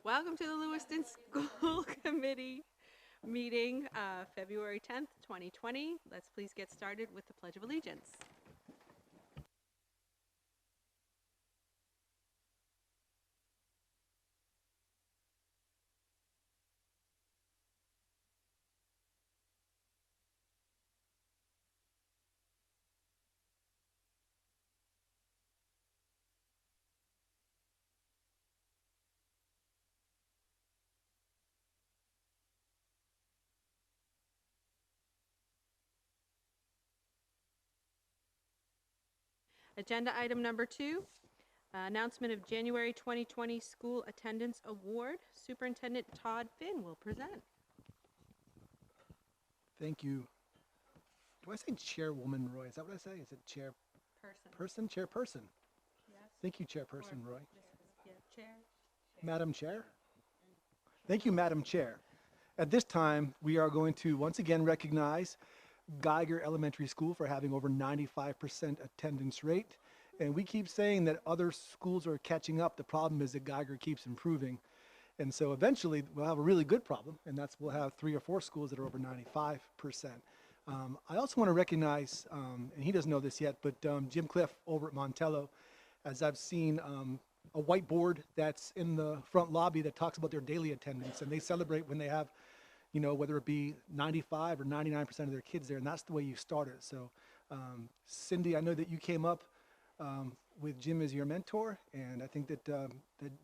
Welcome to the Lewiston School Committee meeting, February 10th, 2020. Let's please get started with the Pledge of Allegiance. Agenda item number 2, announcement of January 2020 School Attendance Award. Superintendent Todd Finn will present. Thank you. Do I say Chairwoman Roy? Is that what I say? Is it Chairperson? Chairperson. Yes. Thank you, Chairperson Roy. Yeah, Chair. Madam Chair? Thank you, Madam Chair. At this time, we are going to once again recognize Geiger Elementary School for having over 95% attendance rate. And we keep saying that other schools are catching up. The problem is that Geiger keeps improving. And so eventually we'll have a really good problem, and that's we'll have 3 or 4 schools that are over 95%. I also want to recognize, and he doesn't know this yet, but Jim Cliff over at Montello, as I've seen a whiteboard that's in the front lobby that talks about their daily attendance, and they celebrate when they have, you know, whether it be 95 or 99% of their kids there, and that's the way you started. So Cindy, I know that you came up with Jim as your mentor, and I think that, that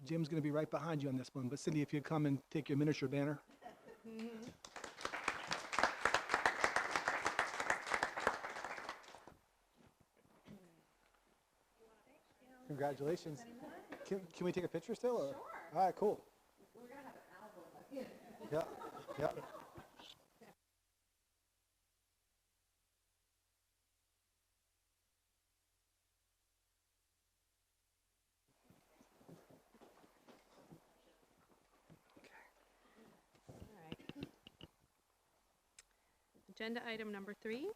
Jim's going to be right behind you on this one. But Cindy, if you'd come and take your miniature banner. Congratulations. Can we take a picture still? Or? Sure. All right, cool. We're going to have an album. Yeah, yeah. All right. Agenda item number 3,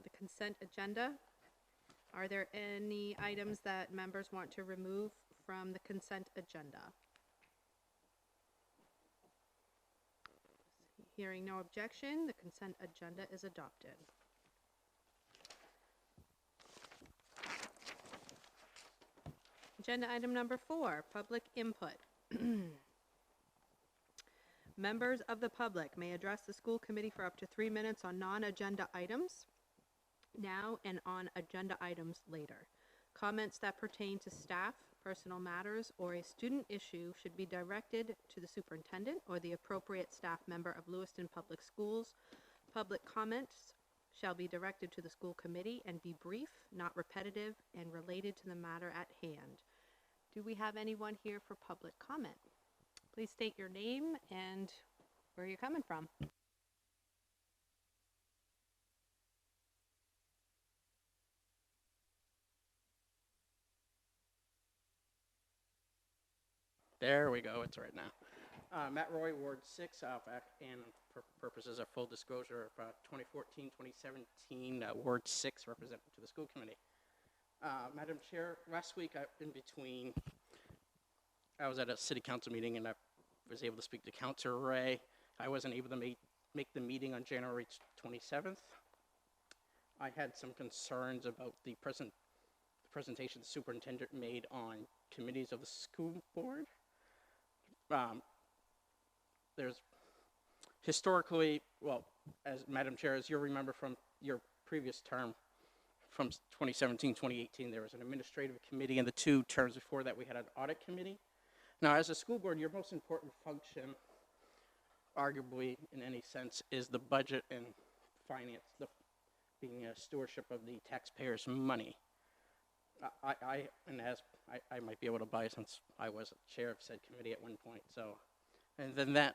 the consent agenda. Are there any items that members want to remove from the consent agenda? Hearing no objection, the consent agenda is adopted. Agenda item number 4, public input. Members of the public may address the school committee for up to 3 minutes on non-agenda items now and on agenda items later. Comments that pertain to staff, personal matters, or a student issue should be directed to the superintendent or the appropriate staff member of Lewiston Public Schools. Public comments shall be directed to the school committee and be brief, not repetitive, and related to the matter at hand. Do we have anyone here for public comment? Please state your name and where you're coming from. There we go, it's right now. Matt Roy, Ward 6, and for purposes of full disclosure, 2014-2017, Ward 6 represented to the school committee. Madam Chair, last week I was at a city council meeting and I was able to speak to Councilor Ray. I wasn't able to make the meeting on January 27th. I had some concerns about the presentation the superintendent made on committees of the school board. There's historically, well, as Madam Chair, as you'll remember from your previous term, from 2017, 2018, there was an administrative committee, and the 2 terms before that we had an audit committee. Now, as a school board, your most important function, arguably in any sense, is the budget and finance, being a stewardship of the taxpayers' money. I might be able to buy since I was chair of said committee at one point. So, and then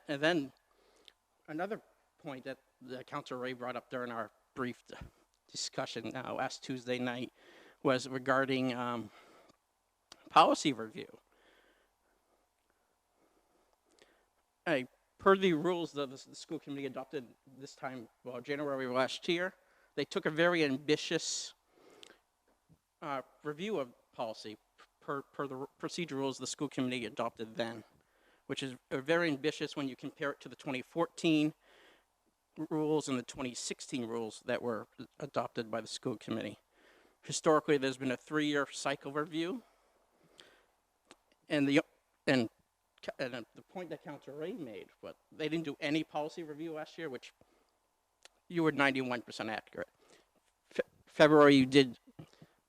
another point that the Councilor Ray brought up during our brief discussion last Tuesday night was regarding policy review. Per the rules that the school committee adopted this time, well, January last year, they took a very ambitious review of policy, per the procedure rules the school committee adopted then, which is very ambitious when you compare it to the 2014 rules and the 2016 rules that were adopted by the school committee. Historically, there's been a 3-year cycle review, and the point that Councilor Ray made, but they didn't do any policy review last year, which you were 91% accurate. February, you did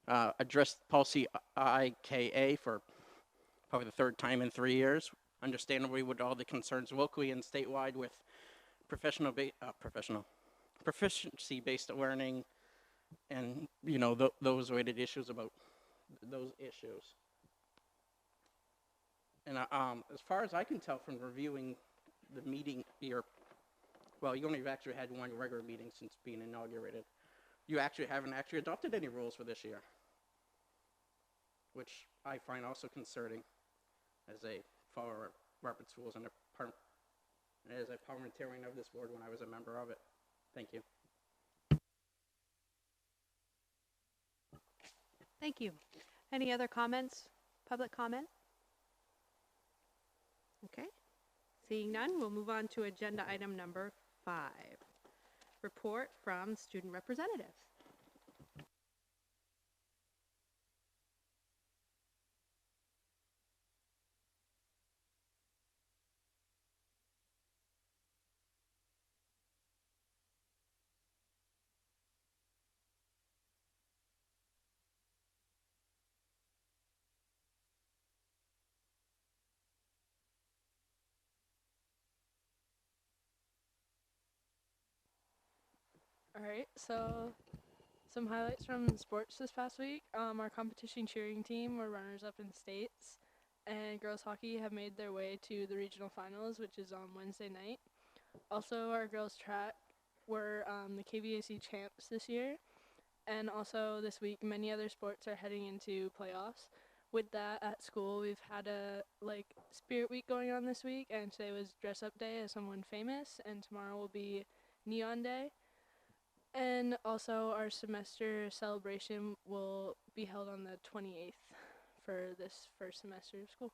address policy IKA for probably the 3rd time in 3 years, understandably with all the concerns locally and statewide with proficiency-based learning and, you know, those related issues about those issues. And as far as I can tell from reviewing the meeting here, well, you only actually had one regular meeting since being inaugurated. You actually haven't actually adopted any rules for this year, which I find also concerning as a follower of Robert's rules and as a parliamentarian of this board when I was a member of it. Thank you. Thank you. Any other comments? Public comment? Okay. Seeing none, we'll move on to agenda item number 5. Report from student representatives. All right, so some highlights from sports this past week. Our competition cheering team were runners-up in states, and girls hockey have made their way to the regional finals, which is on Wednesday night. Also, our girls track were the KVAC champs this year, and also this week, many other sports are heading into playoffs. With that, at school, we've had a spirit week going on this week, and today was dress up day as someone famous, and tomorrow will be neon day. And also, our semester celebration will be held on the 28th for this first semester of school.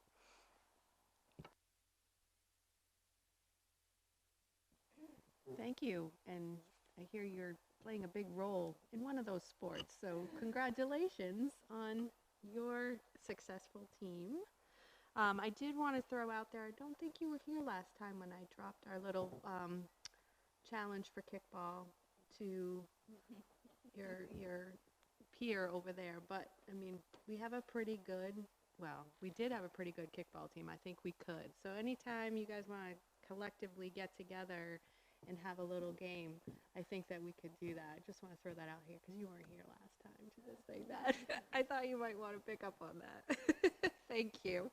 Thank you. And I hear you're playing a big role in one of those sports. So congratulations on your successful team. I did want to throw out there, I don't think you were here last time when I dropped our little challenge for kickball to your peer over there, but I mean, we have a pretty good, well, we did have a pretty good kickball team. I think we could. So anytime you guys want to collectively get together and have a little game, I think that we could do that. I just want to throw that out here because you weren't here last time to just say that. I thought you might want to pick up on that. Thank you.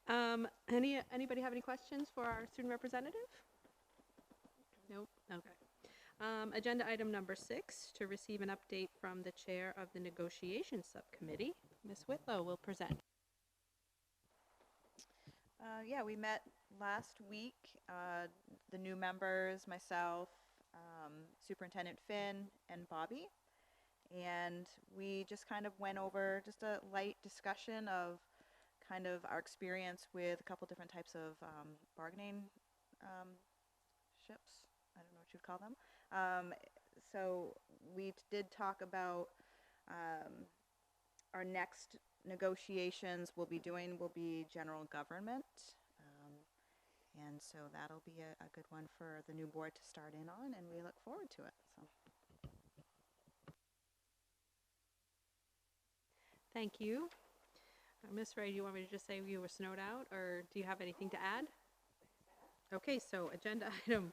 Anybody have any questions for our student representative? Nope. Okay. Agenda item number 6, to receive an update from the chair of the negotiations subcommittee. Ms. Whitlow will present. Yeah, we met last week, the new members, myself, Superintendent Finn, and Bobby. And we just kind of went over just a light discussion of kind of our experience with a couple different types of bargaining ships. I don't know what you'd call them. So we did talk about our next negotiations we'll be general government. And so that'll be a good one for the new board to start in on, and we look forward to it. So. Thank you. Ms. Ray, do you want me to just say you were snowed out, or do you have anything to add? Okay, so agenda item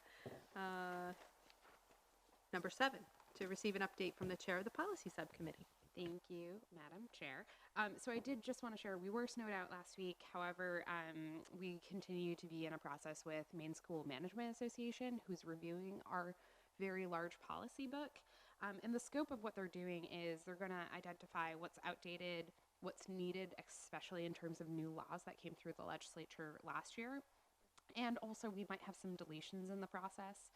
number 7, to receive an update from the chair of the policy subcommittee. Thank you, Madam Chair. So I did just want to share, we were snowed out last week. However, we continue to be in a process with Maine School Management Association, who's reviewing our very large policy book. And the scope of what they're doing is they're going to identify what's outdated, what's needed, especially in terms of new laws that came through the legislature last year. And also, we might have some deletions in the process.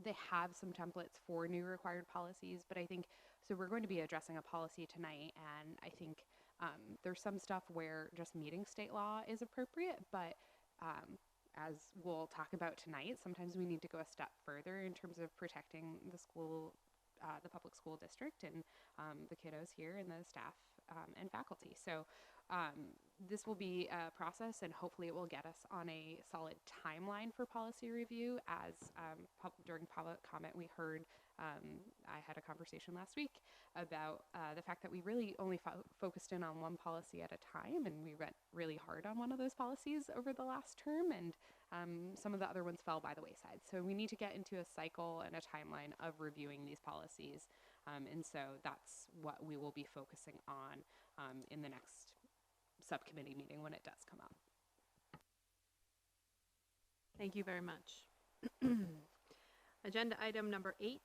They have some templates for new required policies, but I think, so we're going to be addressing a policy tonight, and I think There's some stuff where just meeting state law is appropriate, but as we'll talk about tonight, sometimes we need to go a step further in terms of protecting the school, the public school district, and the kiddos here and the staff and faculty. So this will be a process, and hopefully it will get us on a solid timeline for policy review. As during public comment, we heard, I had a conversation last week about the fact that we really only focused in on one policy at a time, and we went really hard on one of those policies over the last term, and some of the other ones fell by the wayside. So we need to get into a cycle and a timeline of reviewing these policies, and so that's what we will be focusing on in the next subcommittee meeting when it does come up. Thank you very much. Agenda item number 8,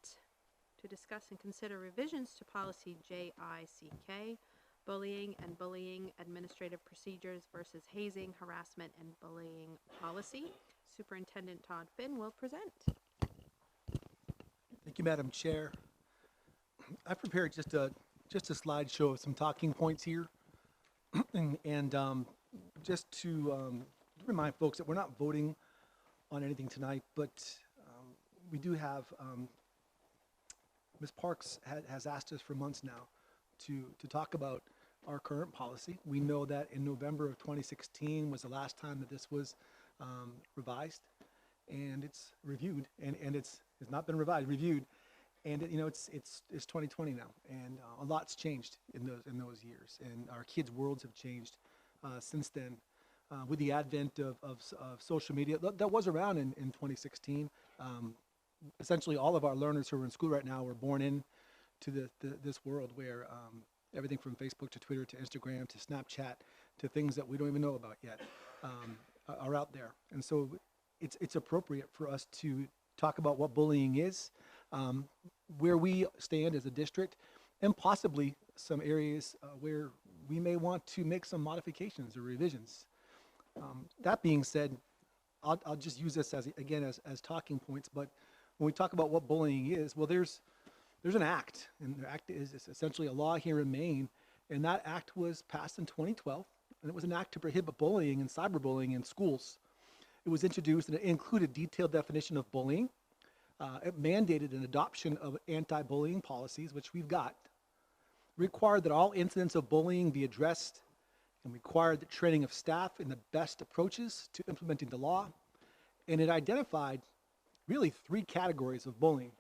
to discuss and consider revisions to policy JICK, bullying and bullying administrative procedures versus hazing, harassment, and bullying policy. Superintendent Todd Finn will present. Thank you, Madam Chair. I prepared just a slideshow of some talking points here, and just to remind folks that we're not voting on anything tonight, but we do have Ms. Parks has asked us for months now to talk about our current policy. We know that in November of 2016 was the last time that this was revised, and it's reviewed, and it's not been revised, reviewed, and it's 2020 now, and a lot's changed in those years, and our kids' worlds have changed since then. With the advent of social media that was around in 2016, essentially all of our learners who are in school right now were born into this world where everything from Facebook to Twitter to Instagram to Snapchat to things that we don't even know about yet are out there. And so it's appropriate for us to talk about what bullying is, where we stand as a district, and possibly some areas where we may want to make some modifications or revisions. That being said, I'll just use this as talking points, but when we talk about what bullying is, well, there's an act, and the act is essentially a law here in Maine, and that act was passed in 2012, and it was an act to prohibit bullying and cyberbullying in schools. It was introduced, and it included detailed definition of bullying. It mandated an adoption of anti-bullying policies, which we've got, required that all incidents of bullying be addressed, and required the training of staff in the best approaches to implementing the law, and it identified really 3 categories of bullying.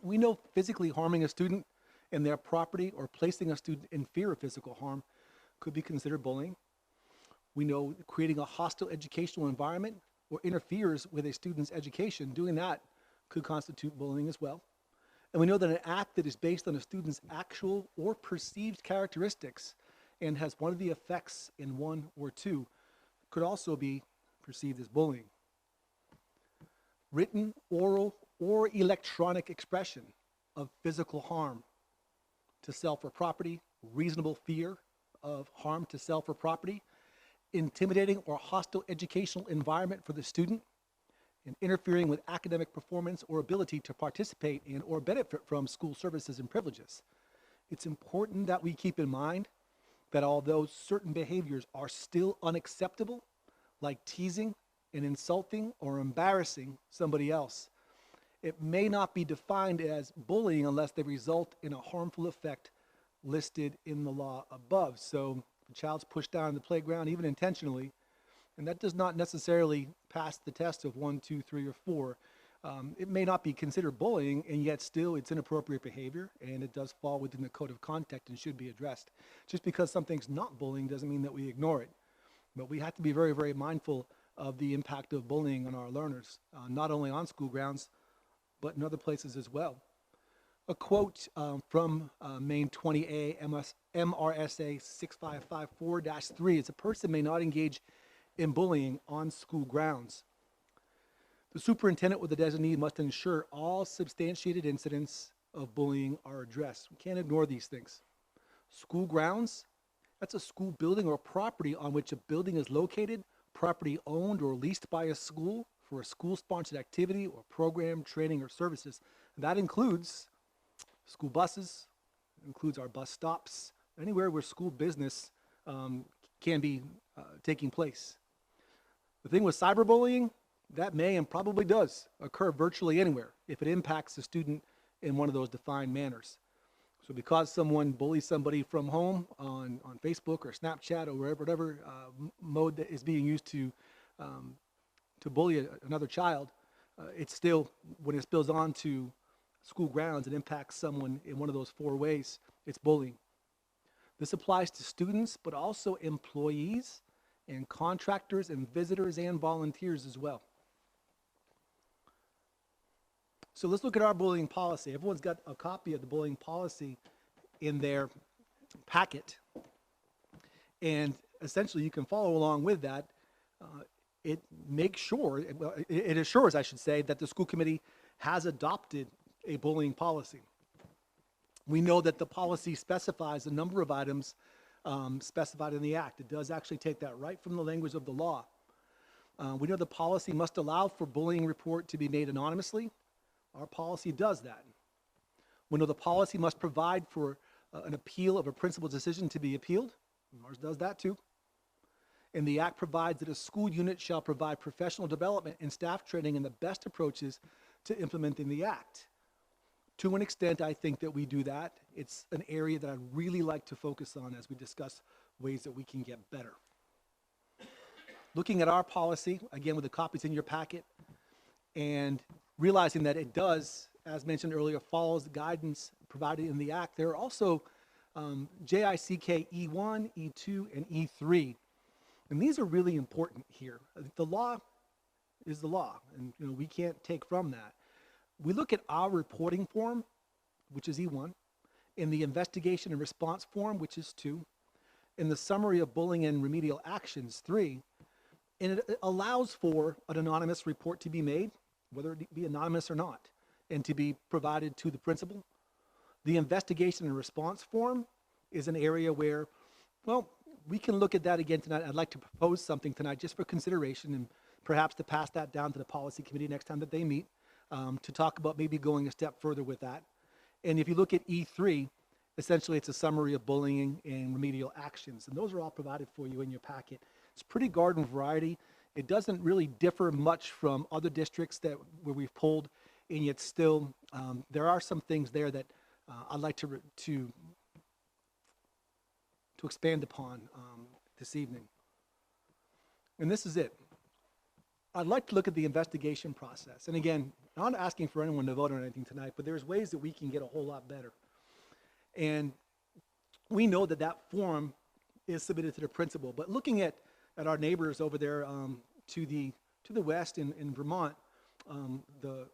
We know physically harming a student and their property or placing a student in fear of physical harm could be considered bullying. We know creating a hostile educational environment or interferes with a student's education, doing that could constitute bullying as well. And we know that an act that is based on a student's actual or perceived characteristics and has one of the effects in 1 or 2 could also be perceived as bullying. Written, oral, or electronic expression of physical harm to self or property, reasonable fear of harm to self or property, intimidating or hostile educational environment for the student, and interfering with academic performance or ability to participate in or benefit from school services and privileges. It's important that we keep in mind that although certain behaviors are still unacceptable, like teasing and insulting or embarrassing somebody else, it may not be defined as bullying unless they result in a harmful effect listed in the law above. So if a child's pushed down in the playground, even intentionally, and that does not necessarily pass the test of 1, 2, 3, or 4, it may not be considered bullying, and yet still it's inappropriate behavior, and it does fall within the code of conduct and should be addressed. Just because something's not bullying doesn't mean that we ignore it. But we have to be very, very mindful of the impact of bullying on our learners, not only on school grounds, but in other places as well. A quote from Maine 20A MRSA 6554-3 is: a person may not engage in bullying on school grounds. The superintendent or the designee must ensure all substantiated incidents of bullying are addressed. We can't ignore these things. School grounds, that's a school building or property on which a building is located, property owned or leased by a school for a school-sponsored activity or program, training, or services. And that includes school buses, it includes our bus stops, anywhere where school business can be taking place. The thing with cyberbullying, that may and probably does occur virtually anywhere if it impacts the student in one of those defined manners. So because someone bullies somebody from home on Facebook or Snapchat or whatever mode that is being used to bully another child, it's still, when it spills onto school grounds and impacts someone in one of those 4 ways, it's bullying. This applies to students, but also employees and contractors and visitors and volunteers as well. So let's look at our bullying policy. Everyone's got a copy of the bullying policy in their packet. And essentially you can follow along with that. It makes sure, well, it assures, I should say, that the school committee has adopted a bullying policy. We know that the policy specifies a number of items specified in the act. It does actually take that right from the language of the law. We know the policy must allow for bullying report to be made anonymously. Our policy does that. We know the policy must provide for an appeal of a principal's decision to be appealed. Ours does that too. And the act provides that a school unit shall provide professional development and staff training in the best approaches to implementing the act. To an extent, I think that we do that. It's an area that I'd really like to focus on as we discuss ways that we can get better. Looking at our policy, again with the copies in your packet, and realizing that it does, as mentioned earlier, follows the guidance provided in the act, there are also JICK E1, E2, and E3. And these are really important here. The law is the law, and we can't take from that. We look at our reporting form, which is E1, in the investigation and response form, which is 2, in the summary of bullying and remedial actions, 3, and it allows for an anonymous report to be made, whether it be anonymous or not, and to be provided to the principal. The investigation and response form is an area where, well, we can look at that again tonight. I'd like to propose something tonight just for consideration and perhaps to pass that down to the policy committee next time that they meet to talk about maybe going a step further with that. And if you look at E3, essentially it's a summary of bullying and remedial actions. And those are all provided for you in your packet. It's pretty garden variety. It doesn't really differ much from other districts where we've pulled, and yet still there are some things there that I'd like to expand upon this evening. And this is it. I'd like to look at the investigation process. And again, I'm not asking for anyone to vote on anything tonight, but there's ways that we can get a whole lot better. And we know that that form is submitted to the principal. But looking at our neighbors over there to the west in Vermont, the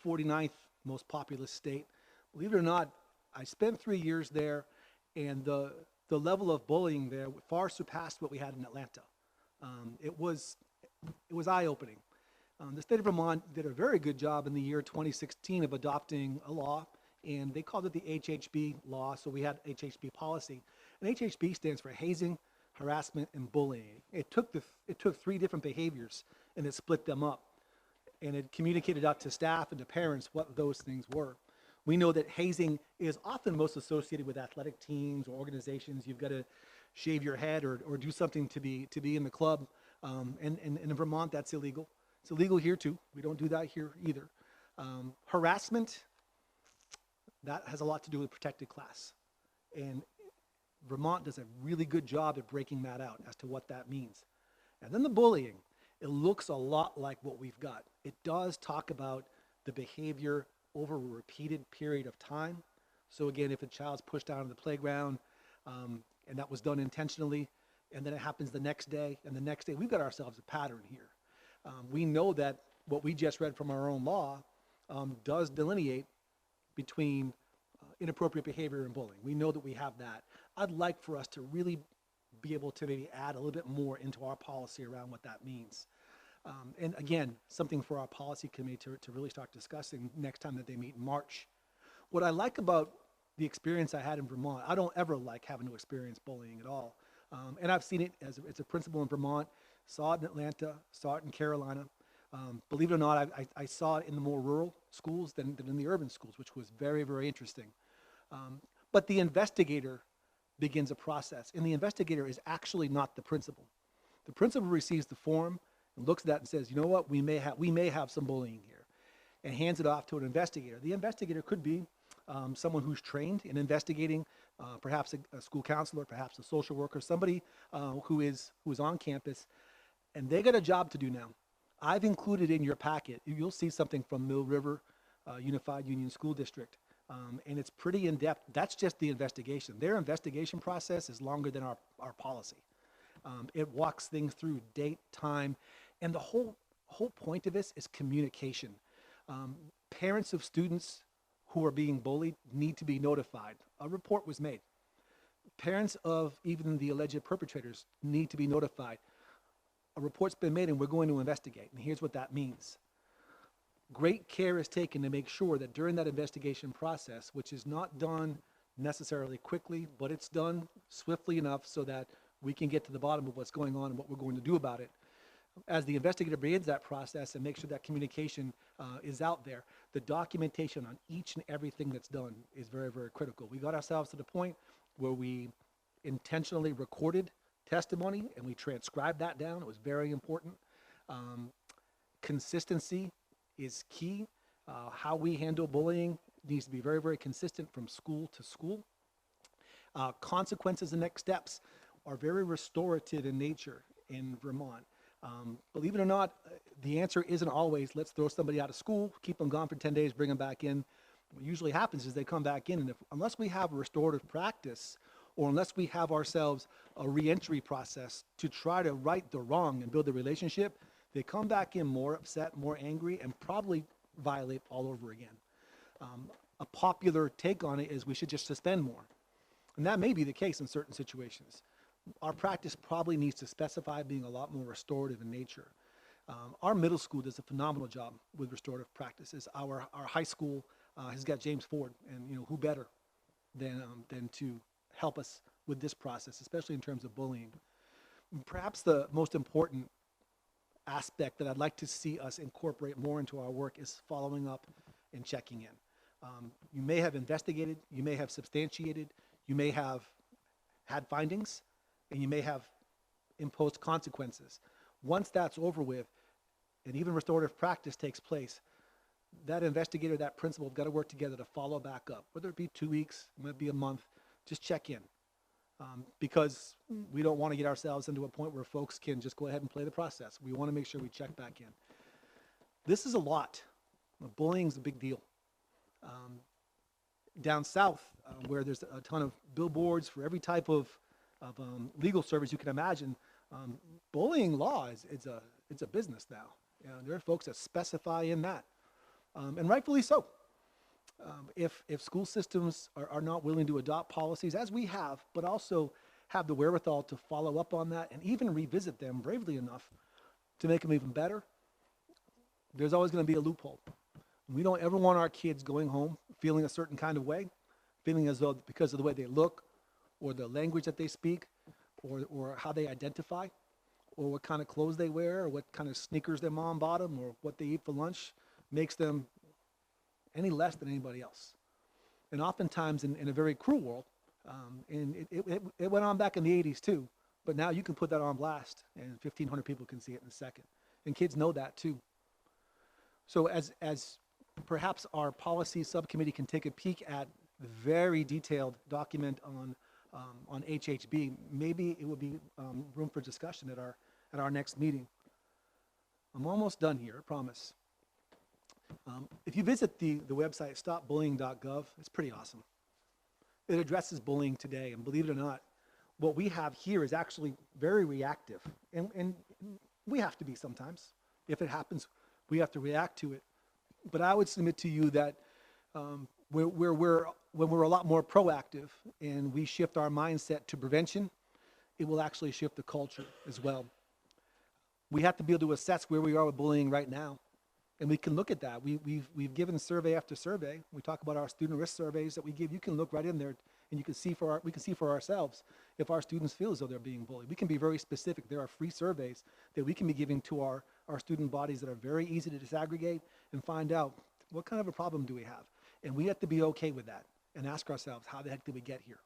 49th most populous state, believe it or not, I spent 3 years there, and the level of bullying there far surpassed what we had in Atlanta. It was eye-opening. The state of Vermont did a very good job in the year 2016 of adopting a law, and they called it the HHB law, so we had HHB policy. And HHB stands for hazing, harassment, and bullying. It took 3 different behaviors, and it split them up. And it communicated out to staff and to parents what those things were. We know that hazing is often most associated with athletic teams or organizations. You've got to shave your head or do something to be in the club. And in Vermont, that's illegal. It's illegal here too. We don't do that here either. Harassment, that has a lot to do with protected class. And Vermont does a really good job at breaking that out as to what that means. And then the bullying, it looks a lot like what we've got. It does talk about the behavior over a repeated period of time. So again, if a child's pushed out on the playground and that was done intentionally, and then it happens the next day and the next day, we've got ourselves a pattern here. We know that what we just read from our own law does delineate between inappropriate behavior and bullying. We know that we have that. I'd like for us to really be able to maybe add a little bit more into our policy around what that means. And again, something for our policy committee to really start discussing next time that they meet in March. What I like about the experience I had in Vermont, I don't ever like having to experience bullying at all. And I've seen it as a principal in Vermont, saw it in Atlanta, saw it in Carolina. Believe it or not, I saw it in the more rural schools than in the urban schools, which was very, very interesting. But the investigator begins a process. And the investigator is actually not the principal. The principal receives the form and looks at that and says, you know what, we may have some bullying here, and hands it off to an investigator. The investigator could be someone who's trained in investigating, perhaps a school counselor, perhaps a social worker, somebody who is on campus, and they got a job to do now. I've included in your packet, you'll see something from Mill River Unified Union School District, and it's pretty in-depth. That's just the investigation. Their investigation process is longer than our policy. It walks things through date, time, and the whole point of this is communication. Parents of students who are being bullied need to be notified. A report was made. Parents of even the alleged perpetrators need to be notified. A report's been made and we're going to investigate. And here's what that means. Great care is taken to make sure that during that investigation process, which is not done necessarily quickly, but it's done swiftly enough so that we can get to the bottom of what's going on and what we're going to do about it. As the investigator begins that process and makes sure that communication is out there, the documentation on each and everything that's done is very, very critical. We got ourselves to the point where we intentionally recorded testimony and we transcribed that down. It was very important. Consistency is key. How we handle bullying needs to be very, very consistent from school to school. Consequences and next steps are very restorative in nature in Vermont. Believe it or not, the answer isn't always, let's throw somebody out of school, keep them gone for 10 days, bring them back in. What usually happens is they come back in, and unless we have a restorative practice, or unless we have ourselves a reentry process to try to right the wrong and build a relationship, they come back in more upset, more angry, and probably violate all over again. A popular take on it is we should just suspend more. And that may be the case in certain situations. Our practice probably needs to specify being a lot more restorative in nature. Our middle school does a phenomenal job with restorative practices. Our high school has got James Ford, and who better than to help us with this process, especially in terms of bullying. Perhaps the most important aspect that I'd like to see us incorporate more into our work is following up and checking in. You may have investigated, you may have substantiated, you may have had findings, and you may have imposed consequences. Once that's over with, and even restorative practice takes place, that investigator, that principal have got to work together to follow back up, whether it be 2 weeks, it might be a month, just check in. Because we don't want to get ourselves into a point where folks can just go ahead and play the process. We want to make sure we check back in. This is a lot. Bullying is a big deal. Down south, where there's a ton of billboards for every type of legal service you can imagine, bullying law it's a business now. There are folks that specify in that, and rightfully so. If school systems are not willing to adopt policies, as we have, but also have the wherewithal to follow up on that and even revisit them bravely enough to make them even better, there's always going to be a loophole. We don't ever want our kids going home feeling a certain kind of way, feeling as though because of the way they look or the language that they speak or how they identify or what kind of clothes they wear or what kind of sneakers their mom bought them or what they eat for lunch makes them any less than anybody else. And oftentimes in a very cruel world, and it went on back in the 80s too, but now you can put that on blast and 1,500 people can see it in a second. And kids know that too. So as perhaps our policy subcommittee can take a peek at the very detailed document on HHB, maybe it would be room for discussion at our next meeting. I'm almost done here, I promise. If you visit the website stopbullying.gov, it's pretty awesome. It addresses bullying today, and believe it or not, what we have here is actually very reactive, and we have to be sometimes. If it happens, we have to react to it. But I would submit to you that when we're a lot more proactive and we shift our mindset to prevention, it will actually shift the culture as well. We have to be able to assess where we are with bullying right now. And we can look at that. We've given survey after survey. We talk about our student risk surveys that we give. You can look right in there, and you can see we can see for ourselves if our students feel as though they're being bullied. We can be very specific. There are free surveys that we can be giving to our student bodies that are very easy to disaggregate and find out what kind of a problem do we have. And we have to be okay with that and ask ourselves, how the heck did we get here?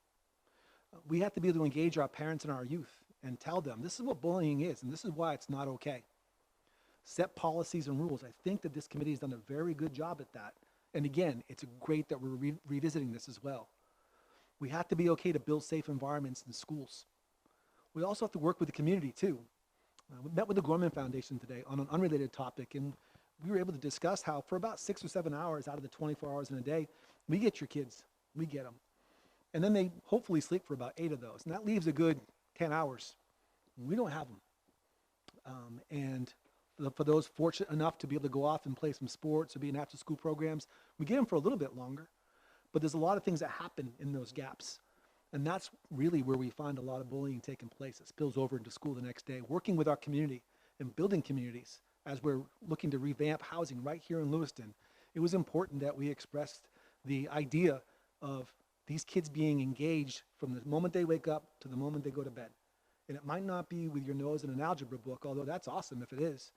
We have to be able to engage our parents and our youth and tell them this is what bullying is and this is why it's not okay. Set policies and rules. I think that this committee has done a very good job at that. And again, it's great that we're revisiting this as well. We have to be okay to build safe environments in schools. We also have to work with the community too. We met with the Gorman Foundation today on an unrelated topic, and we were able to discuss how for about 6 or 7 hours out of the 24 hours in a day, we get your kids, we get them. And then they hopefully sleep for about 8 of those, and that leaves a good 10 hours. We don't have them. And for those fortunate enough to be able to go off and play some sports or be in after-school programs, we get them for a little bit longer. But there's a lot of things that happen in those gaps. And that's really where we find a lot of bullying taking place. It spills over into school the next day. Working with our community and building communities as we're looking to revamp housing right here in Lewiston, it was important that we expressed the idea of these kids being engaged from the moment they wake up to the moment they go to bed. And it might not be with your nose in an algebra book, although that's awesome if it is,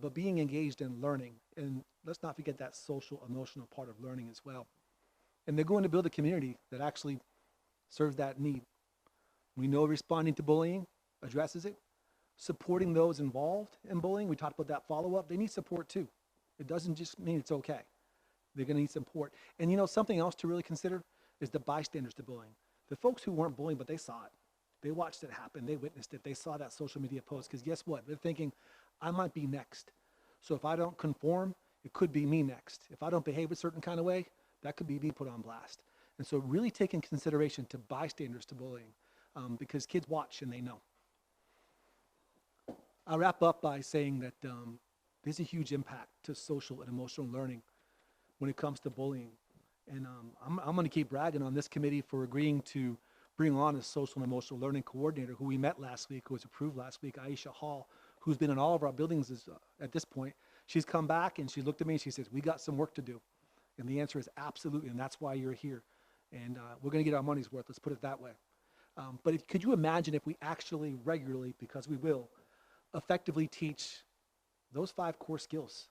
but being engaged in learning. And let's not forget that social, emotional part of learning as well. And they're going to build a community that actually serves that need. We know responding to bullying addresses it. Supporting those involved in bullying, we talked about that follow-up, they need support too. It doesn't just mean it's okay. They're going to need support. And you know, something else to really consider is the bystanders to bullying. The folks who weren't bullying, but they saw it. They watched it happen. They witnessed it. They saw that social media post. Because guess what? They're thinking, I might be next. So if I don't conform, it could be me next. If I don't behave a certain kind of way, that could be me put on blast. And so really taking consideration to bystanders to bullying, because kids watch and they know. I'll wrap up by saying that there's a huge impact to social and emotional learning when it comes to bullying. And I'm going to keep bragging on this committee for agreeing to bring on a social and emotional learning coordinator who we met last week, who was approved last week, Aisha Hall, who's been in all of our buildings at this point. She's come back and she looked at me and she says, we got some work to do. And the answer is absolutely, and that's why you're here. And we're going to get our money's worth, let's put it that way. But could you imagine if we actually regularly, because we will, effectively teach those 5 core skills?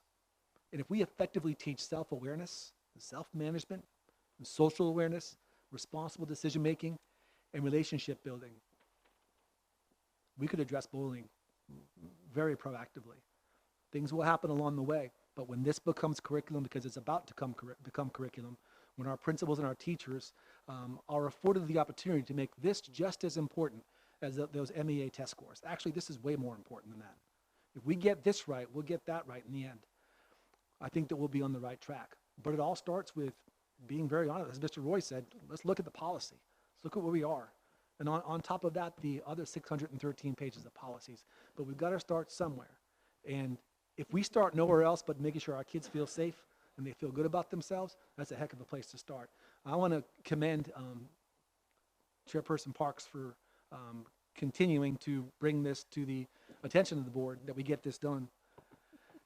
And if we effectively teach self-awareness, self-management, and social awareness, responsible decision-making, and relationship building, we could address bullying very proactively. Things will happen along the way, but when this becomes curriculum, because it's about to become curriculum, when our principals and our teachers are afforded the opportunity to make this just as important as those MEA test scores. Actually, this is way more important than that. If we get this right, we'll get that right in the end. I think that we'll be on the right track. But it all starts with being very honest. As Mr. Roy said, let's look at the policy. Let's look at where we are. And on top of that, the other 613 pages of policies. But we've got to start somewhere. And if we start nowhere else but making sure our kids feel safe and they feel good about themselves, that's a heck of a place to start. I want to commend Chairperson Parks for continuing to bring this to the attention of the board, that we get this done.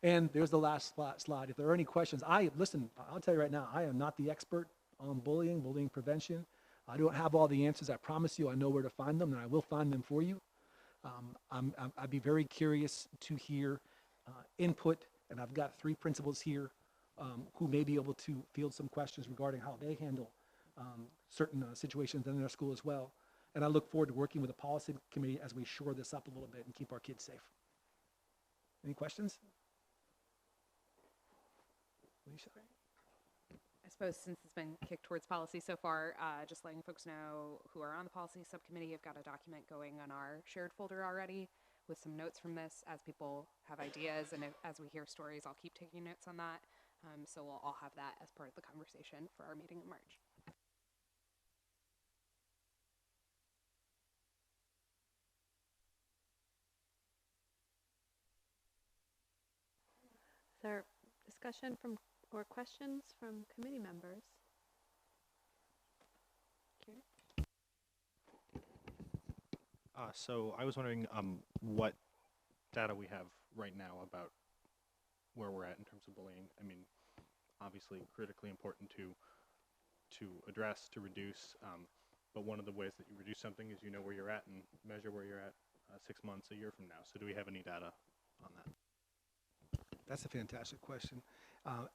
And there's the last slide. If there are any questions, listen, I'll tell you right now, I am not the expert on bullying prevention. I don't have all the answers. I promise you I know where to find them, and I will find them for you. I'd be very curious to hear input, and I've got 3 principals here who may be able to field some questions regarding how they handle certain situations in their school as well. And I look forward to working with the policy committee as we shore this up a little bit and keep our kids safe. Any questions? Alicia? I suppose since it's been kicked towards policy so far, just letting folks know who are on the policy subcommittee, I've got a document going on our shared folder already with some notes from this as people have ideas, and as we hear stories, I'll keep taking notes on that. So we'll all have that as part of the conversation for our meeting in March. Is there discussion or questions from committee members? Kieran? So I was wondering what data we have right now about where we're at in terms of bullying. I mean, obviously critically important to address, to reduce, but one of the ways that you reduce something is you know where you're at and measure where you're at 6 months, a year from now. So do we have any data on that? That's a fantastic question.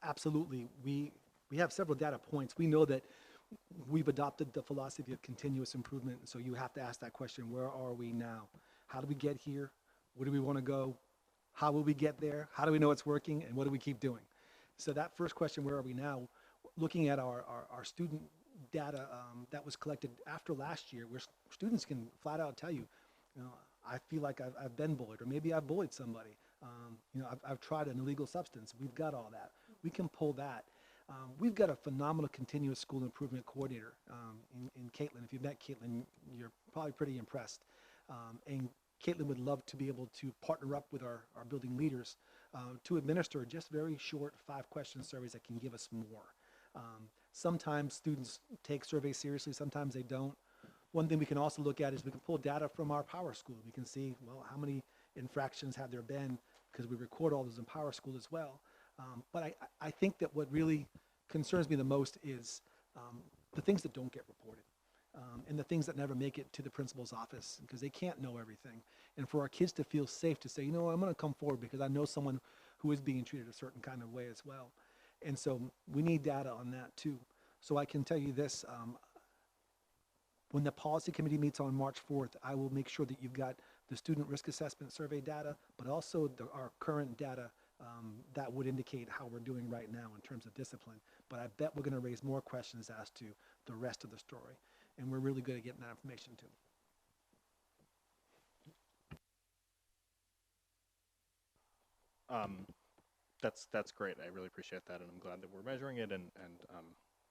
Absolutely. We have several data points. We know that we've adopted the philosophy of continuous improvement. So you have to ask that question, where are we now? How do we get here? Where do we want to go? How will we get there? How do we know it's working? And what do we keep doing? So that first question, where are we now? Looking at our student data that was collected after last year, where students can flat out tell you, you know, I feel like I've been bullied, or maybe I've bullied somebody. You know, I've tried an illegal substance. We've got all that. We can pull that. We've got a phenomenal continuous school improvement coordinator in Caitlin. If you've met Caitlin, you're probably pretty impressed. And Caitlin would love to be able to partner up with our building leaders to administer just very short 5-question surveys that can give us more. Sometimes students take surveys seriously, sometimes they don't. One thing we can also look at is we can pull data from our Power School. We can see, well, how many infractions have there been, because we record all those in Power School as well. But I think that what really concerns me the most is the things that don't get reported. And the things that never make it to the principal's office, because they can't know everything. And for our kids to feel safe to say, you know, I'm going to come forward because I know someone who is being treated a certain kind of way as well. And so we need data on that too. So I can tell you this, when the policy committee meets on March 4th, I will make sure that you've got the student risk assessment survey data, but also our current data that would indicate how we're doing right now in terms of discipline. But I bet we're going to raise more questions as to the rest of the story. And we're really good at getting that information too. That's great. I really appreciate that, and I'm glad that we're measuring it, and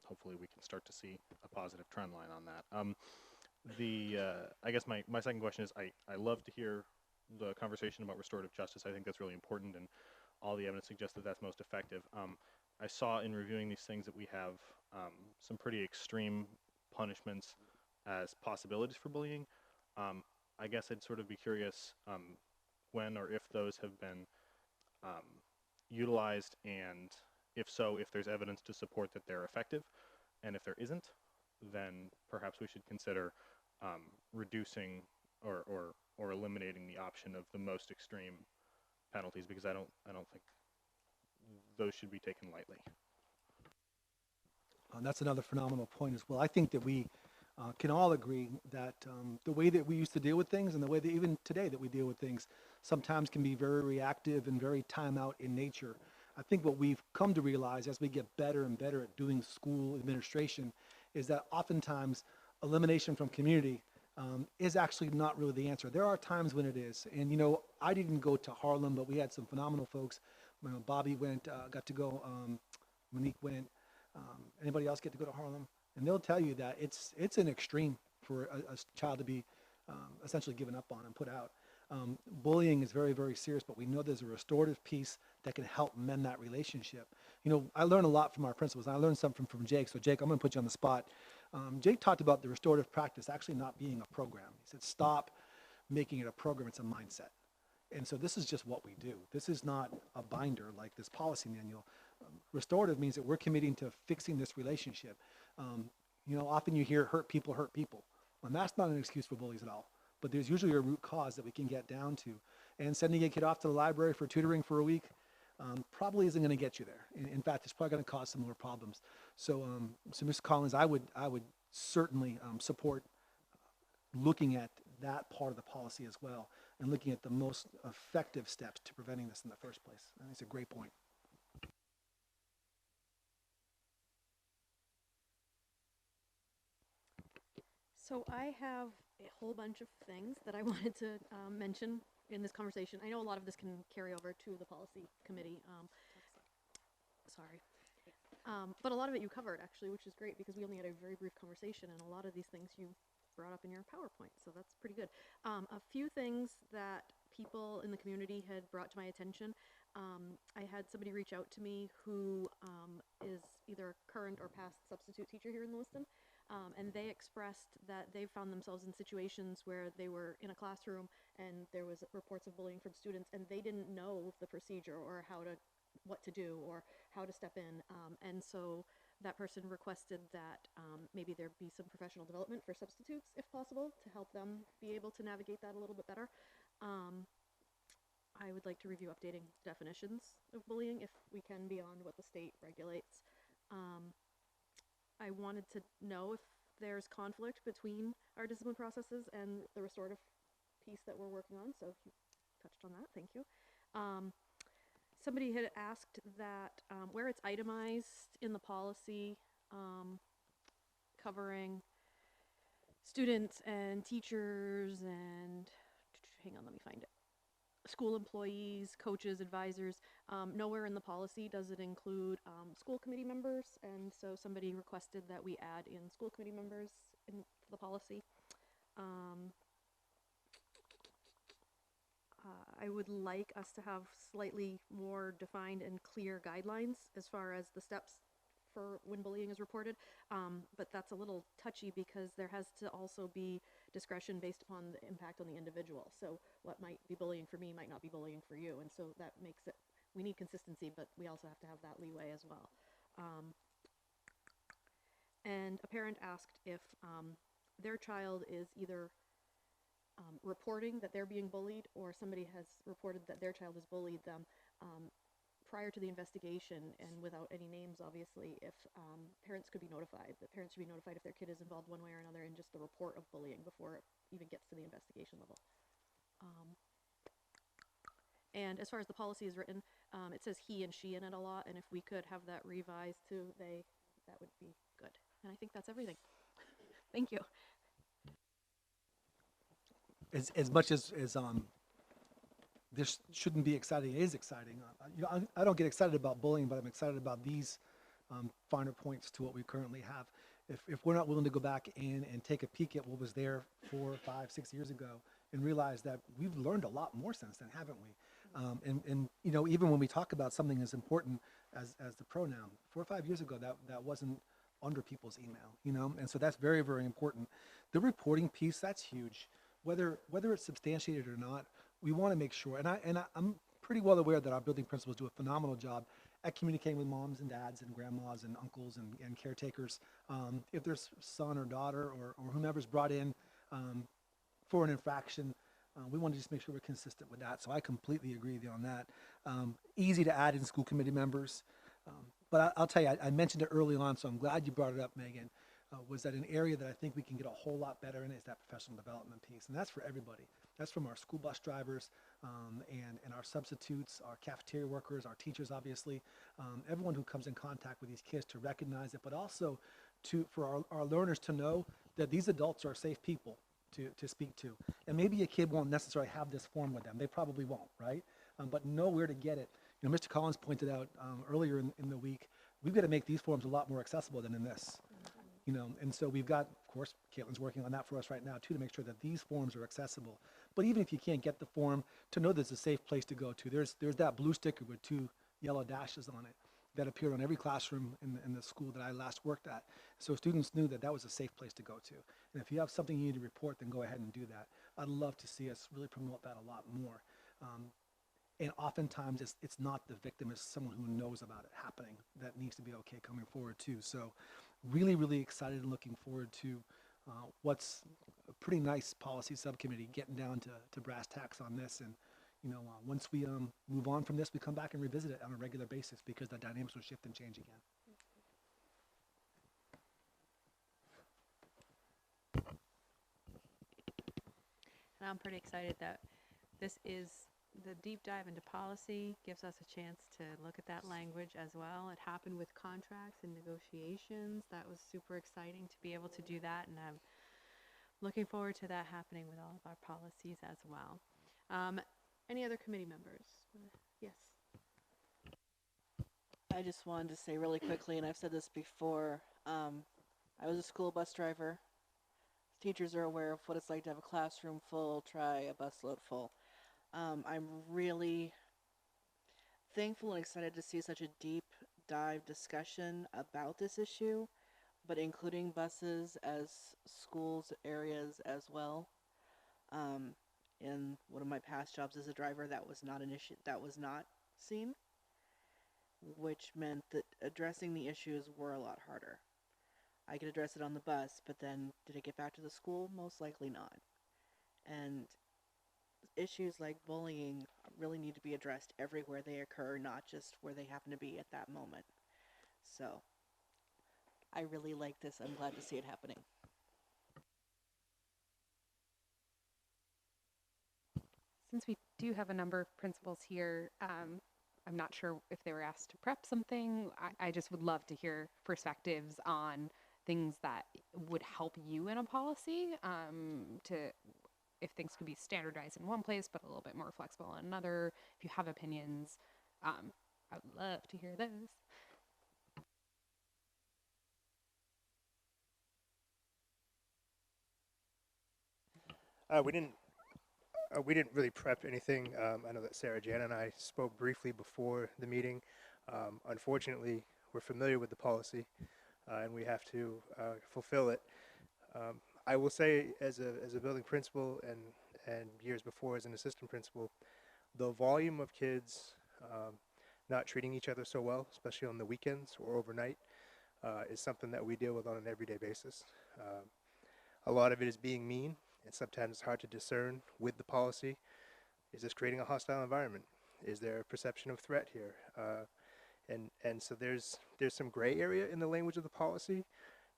hopefully we can start to see a positive trend line on that. I guess my second question is, I love to hear the conversation about restorative justice. I think that's really important, and all the evidence suggests that that's most effective. I saw in reviewing these things that we have some pretty extreme punishments as possibilities for bullying. I guess I'd sort of be curious when or if those have been utilized, and if so, if there's evidence to support that they're effective, and if there isn't, then perhaps we should consider reducing or eliminating the option of the most extreme penalties, because I don't think those should be taken lightly. That's another phenomenal point as well. I think that we can all agree that the way that we used to deal with things and the way that even today that we deal with things sometimes can be very reactive and very time out in nature. I think what we've come to realize as we get better and better at doing school administration is that oftentimes elimination from community is actually not really the answer. There are times when it is. And, you know, I didn't go to Harlem, but we had some phenomenal folks. You know, Bobby went, got to go, Monique went. Anybody else get to go to Harlem? And they'll tell you that it's an extreme for a child to be essentially given up on and put out. Bullying is very, very serious, but we know there's a restorative piece that can help mend that relationship. You know, I learned a lot from our principals. I learned something from Jake. So Jake, I'm going to put you on the spot. Jake talked about the restorative practice actually not being a program. He said, stop making it a program. It's a mindset. And so this is just what we do. This is not a binder like this policy manual. Restorative means that we're committing to fixing this relationship. You know, often you hear hurt people, and that's not an excuse for bullies at all. But there's usually a root cause that we can get down to. And sending a kid off to the library for tutoring for a week probably isn't going to get you there. In fact, it's probably going to cause some more problems. So, Ms. Collins, I would certainly support looking at that part of the policy as well, and looking at the most effective steps to preventing this in the first place. I think it's a great point. So I have a whole bunch of things that I wanted to mention in this conversation. I know a lot of this can carry over to the policy committee. Sorry. But a lot of it you covered, actually, which is great because we only had a very brief conversation, and a lot of these things you brought up in your PowerPoint, so that's pretty good. A few things that people in the community had brought to my attention. I had somebody reach out to me who is either a current or past substitute teacher here in Lewiston. And they expressed that they found themselves in situations where they were in a classroom and there was reports of bullying from students, and they didn't know the procedure or what to do or how to step in. And so that person requested that maybe there be some professional development for substitutes, if possible, to help them be able to navigate that a little bit better. I would like to review updating definitions of bullying if we can beyond what the state regulates. I wanted to know if there's conflict between our discipline processes and the restorative piece that we're working on. So you touched on that. Thank you. Somebody had asked that where it's itemized in the policy covering students and teachers and hang on, let me find it. School employees, coaches, advisors. Nowhere in the policy does it include school committee members, and so somebody requested that we add in school committee members in the policy. I would like us to have slightly more defined and clear guidelines as far as the steps for when bullying is reported, but that's a little touchy because there has to also be discretion based upon the impact on the individual. So what might be bullying for me might not be bullying for you, and so that makes it, we need consistency, but we also have to have that leeway as well. And a parent asked if their child is either reporting that they're being bullied or somebody has reported that their child has bullied them prior to the investigation and without any names, obviously, if parents could be notified. The parents should be notified if their kid is involved one way or another in just the report of bullying before it even gets to the investigation level. And as far as the policy is written, it says he and she in it a lot, and if we could have that revised to they, that would be good. And I think that's everything. Thank you. As much as this shouldn't be exciting, it is exciting. You know, I don't get excited about bullying, but I'm excited about these finer points to what we currently have. If we're not willing to go back in and take a peek at what was there 4, 5, 6 years ago and realize that we've learned a lot more since then, haven't we? And you know, even when we talk about something as important as the pronoun, 4 or 5 years ago, that wasn't under people's email, you know? And so that's very, very important. The reporting piece, that's huge. Whether it's substantiated or not, we want to make sure, and I'm pretty well aware that our building principals do a phenomenal job at communicating with moms and dads and grandmas and uncles and caretakers. If their son or daughter or whomever's brought in for an infraction, we want to just make sure we're consistent with that. So I completely agree with you on that. Easy to add in school committee members. But I'll tell you, I mentioned it early on, so I'm glad you brought it up, Megan, was that an area that I think we can get a whole lot better in is that professional development piece. And that's for everybody. That's from our school bus drivers and our substitutes, our cafeteria workers, our teachers, obviously, everyone who comes in contact with these kids to recognize it, but also for our learners to know that these adults are safe people to speak to. And maybe a kid won't necessarily have this form with them. They probably won't, right? But know where to get it. You know, Mr. Collins pointed out earlier in the week, we've got to make these forms a lot more accessible than in this. You know, and so we've got, of course, Caitlin's working on that for us right now too, to make sure that these forms are accessible. But even if you can't get the form, to know there's a safe place to go to. There's that blue sticker with 2 yellow dashes on it that appeared on every classroom in the school that I last worked at. So students knew that that was a safe place to go to. And if you have something you need to report, then go ahead and do that. I'd love to see us really promote that a lot more. And oftentimes it's not the victim, it's someone who knows about it happening that needs to be okay coming forward too. So really, really excited and looking forward to what's a pretty nice policy subcommittee getting down to brass tacks on this. And you know, once we move on from this, we come back and revisit it on a regular basis because the dynamics will shift and change again. And I'm pretty excited that this is the deep dive into policy, gives us a chance to look at that language as well. It happened with contracts and negotiations. That was super exciting to be able to do that, and I'm looking forward to that happening with all of our policies as well. Any other committee members? Yes. I just wanted to say really quickly, and I've said this before, I was a school bus driver. Teachers are aware of what it's like to have a classroom full, try a busload full. I'm really thankful and excited to see such a deep dive discussion about this issue, but including buses as schools areas as well. In one of my past jobs as a driver, that was not an issue, that was not seen, which meant that addressing the issues were a lot harder. I could address it on the bus, but then did it get back to the school? Most likely not. And issues like bullying really need to be addressed everywhere they occur, not just where they happen to be at that moment. So I really like this. I'm glad to see it happening. Since we do have a number of principals here, I'm not sure if they were asked to prep something. I just would love to hear perspectives on things that would help you in a policy, to if things could be standardized in one place but a little bit more flexible in another. If you have opinions, I would love to hear those. We didn't. We didn't really prep anything. I know that Sarah Jan and I spoke briefly before the meeting. Unfortunately, we're familiar with the policy, and we have to fulfill it. I will say, as a building principal and years before as an assistant principal, the volume of kids not treating each other so well, especially on the weekends or overnight, is something that we deal with on an everyday basis. A lot of it is being mean, and sometimes it's hard to discern with the policy. Is this creating a hostile environment? Is there a perception of threat here? And so there's some gray area in the language of the policy,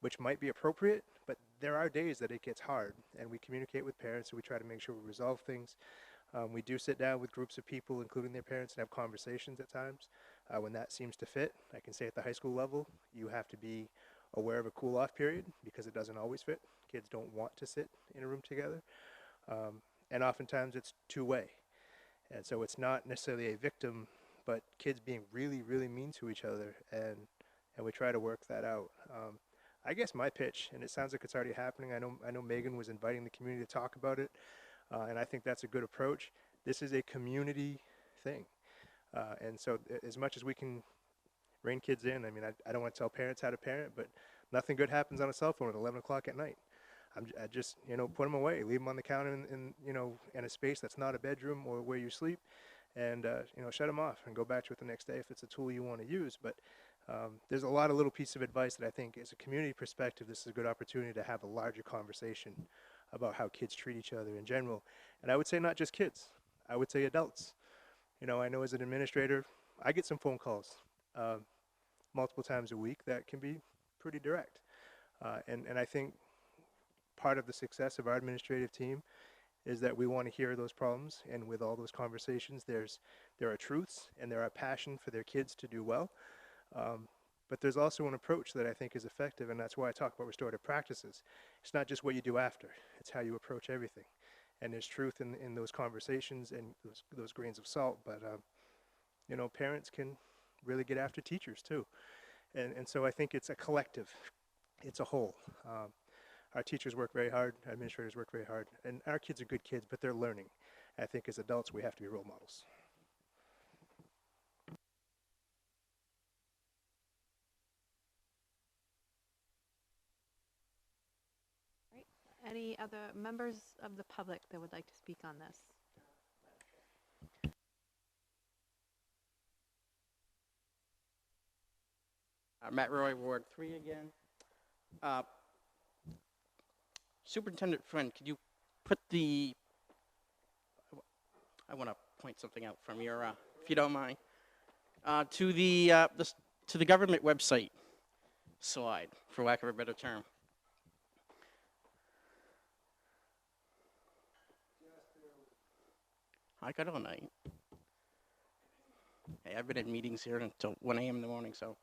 which might be appropriate, but there are days that it gets hard, and we communicate with parents, and we try to make sure we resolve things. We do sit down with groups of people, including their parents, and have conversations at times when that seems to fit. I can say at the high school level, you have to be aware of a cool-off period because it doesn't always fit. Kids don't want to sit in a room together. And oftentimes it's two-way. And so it's not necessarily a victim, but kids being really, really mean to each other, and we try to work that out. I guess my pitch, and it sounds like it's already happening. I know Megan was inviting the community to talk about it, and I think that's a good approach. This is a community thing, and so as much as we can rein kids in, I mean, I don't want to tell parents how to parent, but nothing good happens on a cell phone at 11 o'clock at night. I just, put them away, leave them on the counter in a space that's not a bedroom or where you sleep, and, shut them off and go back to it the next day if it's a tool you want to use. But there's a lot of little pieces of advice that I think, as a community perspective, this is a good opportunity to have a larger conversation about how kids treat each other in general. And I would say not just kids. I would say adults. I know as an administrator, I get some phone calls multiple times a week that can be pretty direct. And I think part of the success of our administrative team is that we want to hear those problems, and with all those conversations, there are truths and there are passion for their kids to do well. But there's also an approach that I think is effective, and that's why I talk about restorative practices. It's not just what you do after, it's how you approach everything. And there's truth in those conversations and those grains of salt, but parents can really get after teachers too. And so I think it's a collective, it's a whole. Our teachers work very hard, our administrators work very hard, and our kids are good kids, but they're learning. I think as adults, we have to be role models. Right. Any other members of the public that would like to speak on this? Matt Roy, Ward 3 again. Superintendent Friend, could you put I want to point something out from your, if you don't mind, to the government website slide, for lack of a better term. I got all night. Hey, I've been in meetings here until 1 a.m. in the morning, so.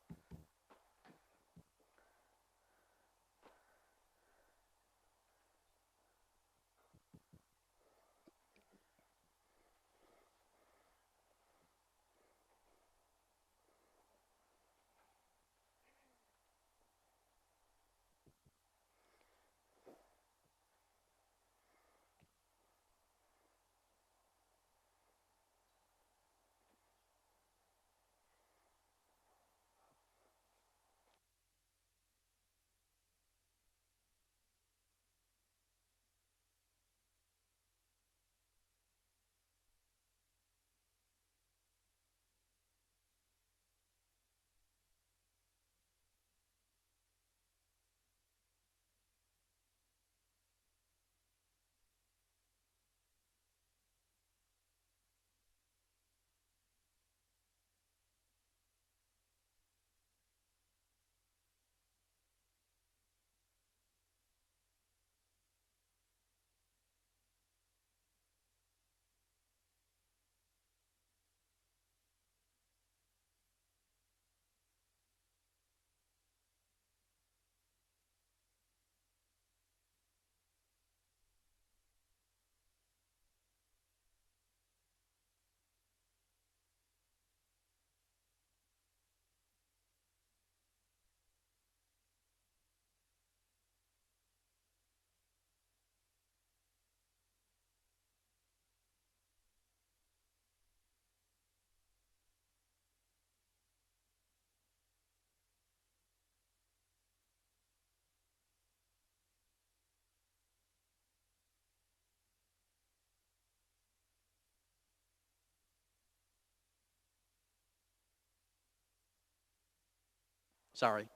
Sorry.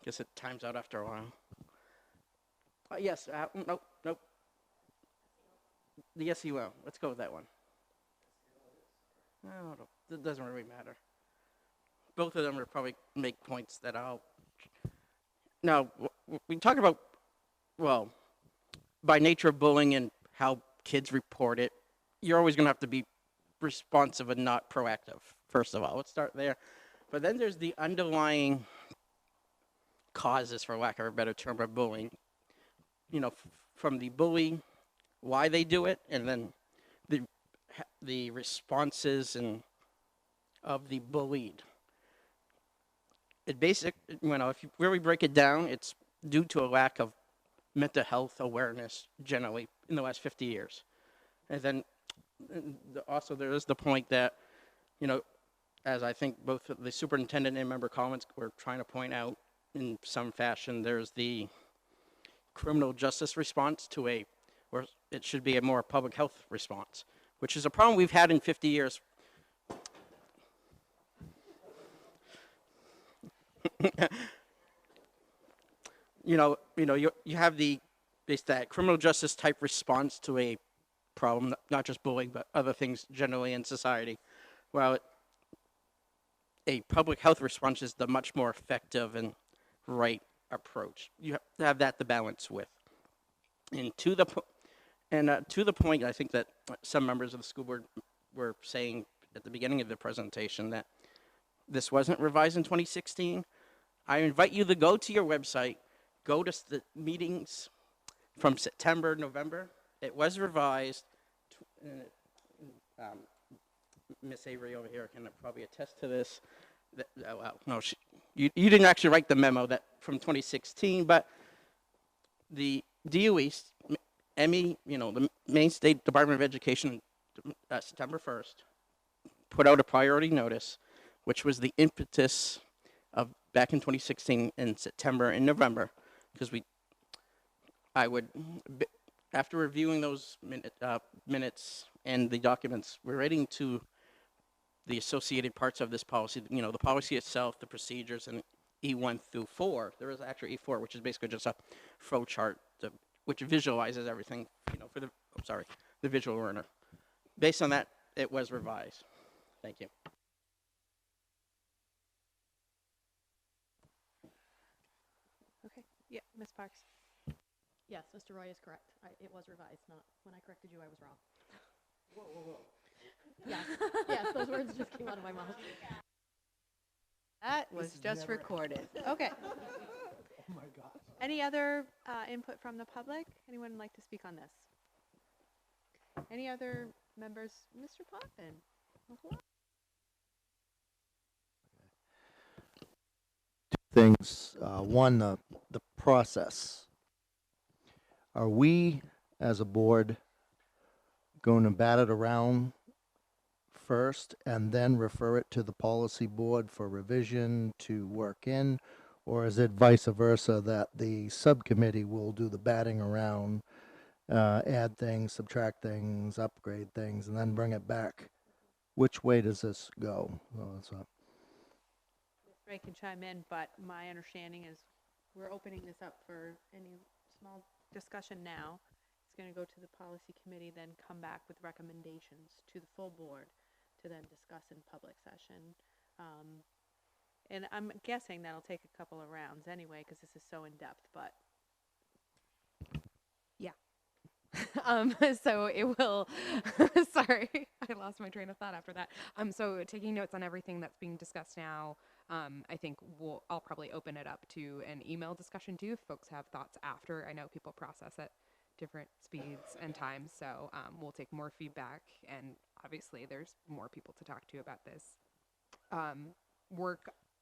Guess it times out after a while. Yes, nope. The SEO. Let's go with that one. No, it doesn't really matter. Both of them will probably make points that I'll. Now, we talk about, well, by nature of bullying and how kids report it, you're always going to have to be responsive and not proactive, first of all. Let's start there. But then there's the underlying causes, for lack of a better term, of bullying. You know, from the bully, why they do it, and then the responses and of the bullied. If you really break it down, it's due to a lack of mental health awareness generally in the last 50 years. And then also there is the point that, as I think both the superintendent and member Collins were trying to point out in some fashion, there's the criminal justice response where it should be a more public health response, which is a problem we've had in 50 years. You have that criminal justice type response to a problem, not just bullying, but other things generally in society. Well, a public health response is the much more effective and right approach. You have to have that to balance with. And to the point, I think that some members of the school board were saying at the beginning of the presentation that this wasn't revised in 2016. I invite you to go to your website, go to the meetings from September, November. It was revised. Miss Avery over here can probably attest to this. You didn't actually write the memo that from 2016, but the DOE, ME, the Maine State Department of Education, September 1st, put out a priority notice, which was the impetus of back in 2016 in September and November, because after reviewing those minutes and the documents relating to the associated parts of this policy, the policy itself, the procedures, and E1 through 4. There is actually E4, which is basically just a flow chart which visualizes everything, for the visual learner. Based on that, it was revised. Thank you. Okay. Yeah, Ms. Parks. Yes, Mr. Roy is correct. It was revised, not when I corrected you, I was wrong. Whoa. Yes, those words just came out of my mouth. That was just recorded. Okay. Oh my gosh. Any other input from the public? Anyone like to speak on this? Any other members? Mr. Potvin. Things. One, the process. Are we, as a board, going to bat it around first and then refer it to the policy board for revision to work in? Or is it vice versa, that the subcommittee will do the batting around, add things, subtract things, upgrade things, and then bring it back? Which way does this go? Ray can chime in, but my understanding is we're opening this up for any small discussion now. It's going to go to the policy committee, then come back with recommendations to the full board to then discuss in public session. And I'm guessing that'll take a couple of rounds anyway, because this is so in-depth, but. Yeah. So it will, sorry, I lost my train of thought after that. So taking notes on everything that's being discussed now, I think I'll probably open it up to an email discussion too, if folks have thoughts after. I know people process at different speeds and times, so we'll take more feedback, and obviously there's more people to talk to about this.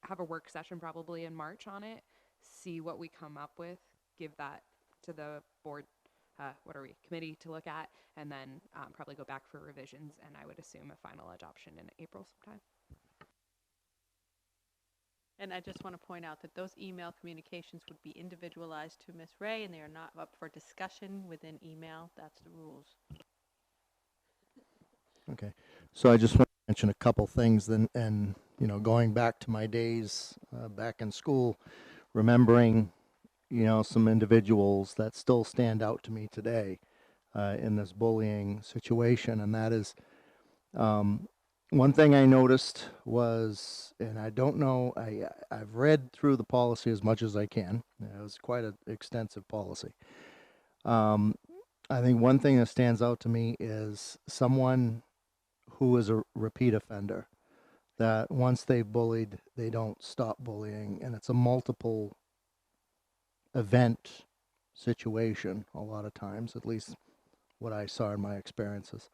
Have a work session probably in March on it, see what we come up with, give that to the board, committee to look at, and then probably go back for revisions, and I would assume a final adoption in April sometime. And I just want to point out that those email communications would be individualized to Ms. Ray, and they are not up for discussion within email. That's the rules. Okay, so I just want to mention a couple things then, and going back to my days back in school, remembering, some individuals that still stand out to me today in this bullying situation. And that is one thing I noticed was, and I don't know, I've read through the policy as much as I can. It was quite an extensive policy. I think one thing that stands out to me is someone who is a repeat offender, that once they've bullied, they don't stop bullying, and it's a multiple event situation a lot of times, at least what I saw in my experiences.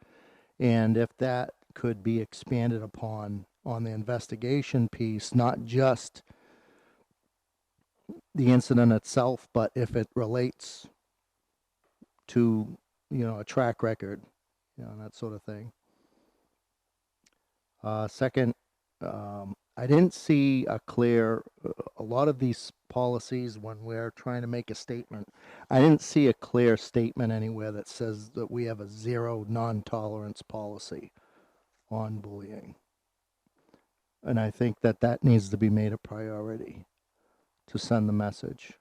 And if that could be expanded upon on the investigation piece, not just the incident itself, but if it relates to, a track record, that sort of thing. Second, I didn't see a lot of these policies when we're trying to make a statement, I didn't see a clear statement anywhere that says that we have a zero non-tolerance policy on bullying. And I think that that needs to be made a priority to send the message.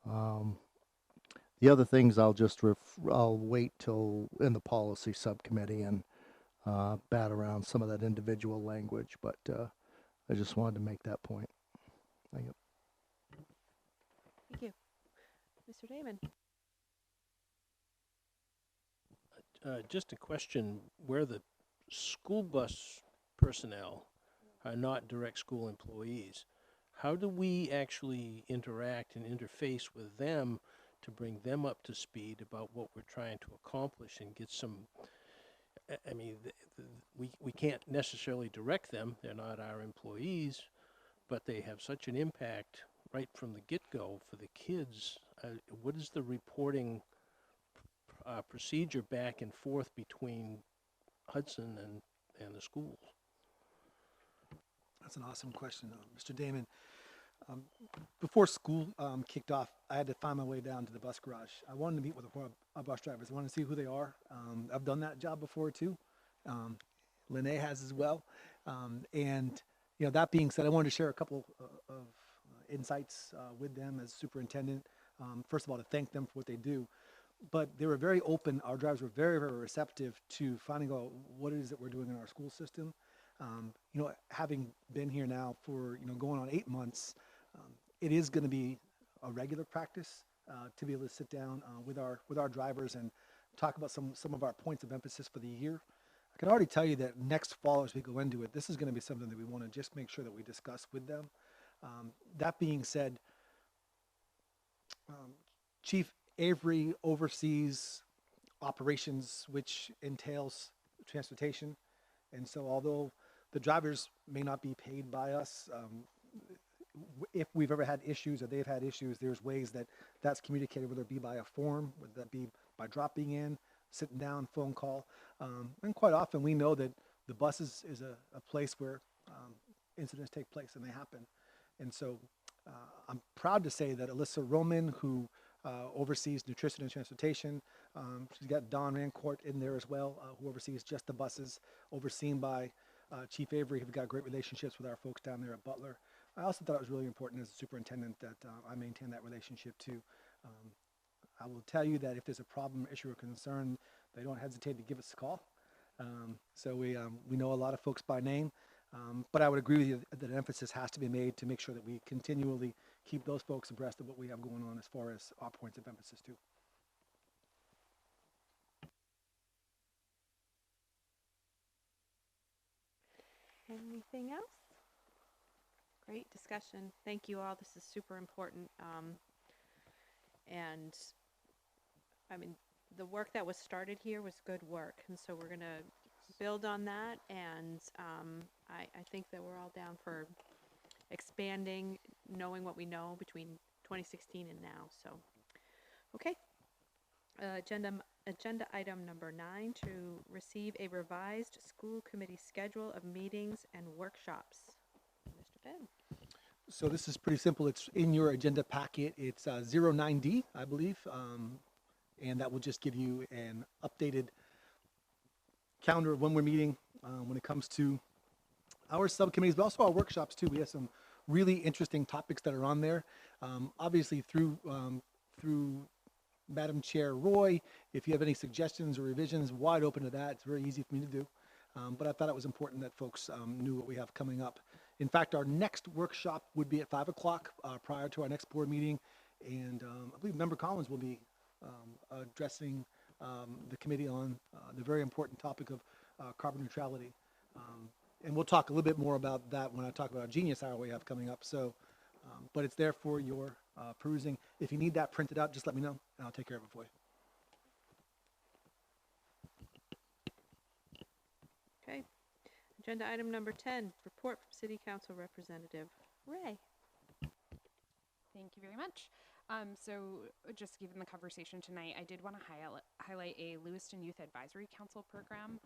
The other things I'll wait till in the policy subcommittee and bat around some of that individual language, but I just wanted to make that point. Thank you. Thank you. Mr. Damon? Just a question, where the school bus personnel are not direct school employees, how do we actually interact and interface with them to bring them up to speed about what we're trying to accomplish and get some, I mean, we can't necessarily direct them, they're not our employees, but they have such an impact right from the get-go for the kids. What is the reporting procedure back and forth between Hudson and the schools? That's an awesome question, Mr. Damon. Before school kicked off, I had to find my way down to the bus garage. I wanted to meet with our bus drivers. I wanted to see who they are. I've done that job before too. Lene has as well. And that being said, I wanted to share a couple of insights with them as superintendent. First of all, to thank them for what they do. But they were very open. Our drivers were very, very receptive to finding out what it is that we're doing in our school system. Having been here now for, going on 8 months, it is going to be a regular practice to be able to sit down with our drivers and talk about some of our points of emphasis for the year. I can already tell you that next fall, as we go into it, this is going to be something that we want to just make sure that we discuss with them. That being said, Chief Avery oversees operations, which entails transportation. And so although the drivers may not be paid by us, if we've ever had issues or they've had issues, there's ways that that's communicated, whether it be by a form, whether that be by dropping in, sitting down, phone call. And quite often we know that the bus is a place where incidents take place and they happen. And so I'm proud to say that Alyssa Roman, who oversees nutrition and transportation, she's got Don Rancourt in there as well, who oversees just the buses, overseen by Chief Avery, who've got great relationships with our folks down there at Butler. I also thought it was really important as a superintendent that I maintain that relationship too. I will tell you that if there's a problem, issue, or concern, they don't hesitate to give us a call. So we know a lot of folks by name, but I would agree with you that an emphasis has to be made to make sure that we continually keep those folks abreast of what we have going on as far as our points of emphasis too. Anything else? Great discussion. Thank you all. This is super important. And I mean, the work that was started here was good work. And so we're going to build on that. And I think that we're all down for expanding, knowing what we know between 2016 and now. So, okay. Agenda item number 9, to receive a revised school committee schedule of meetings and workshops. Mr. Finn. So this is pretty simple. It's in your agenda packet. It's 09D, I believe, and that will just give you an updated calendar of when we're meeting when it comes to our subcommittees, but also our workshops too. We have some really interesting topics that are on there. Obviously through Madam Chair Roy, if you have any suggestions or revisions, wide open to that. It's very easy for me to do. But I thought it was important that folks knew what we have coming up. In fact, our next workshop would be at 5 o'clock prior to our next board meeting. And I believe Member Collins will be addressing the committee on the very important topic of carbon neutrality. And we'll talk a little bit more about that when I talk about our Genius Hour we have coming up. So, but it's there for your perusing. If you need that printed out, just let me know, and I'll take care of it for you. Okay. Agenda item number 10, report from City Council Representative Ray. Thank you very much. Just given the conversation tonight, I did want to highlight a Lewiston Youth Advisory Council program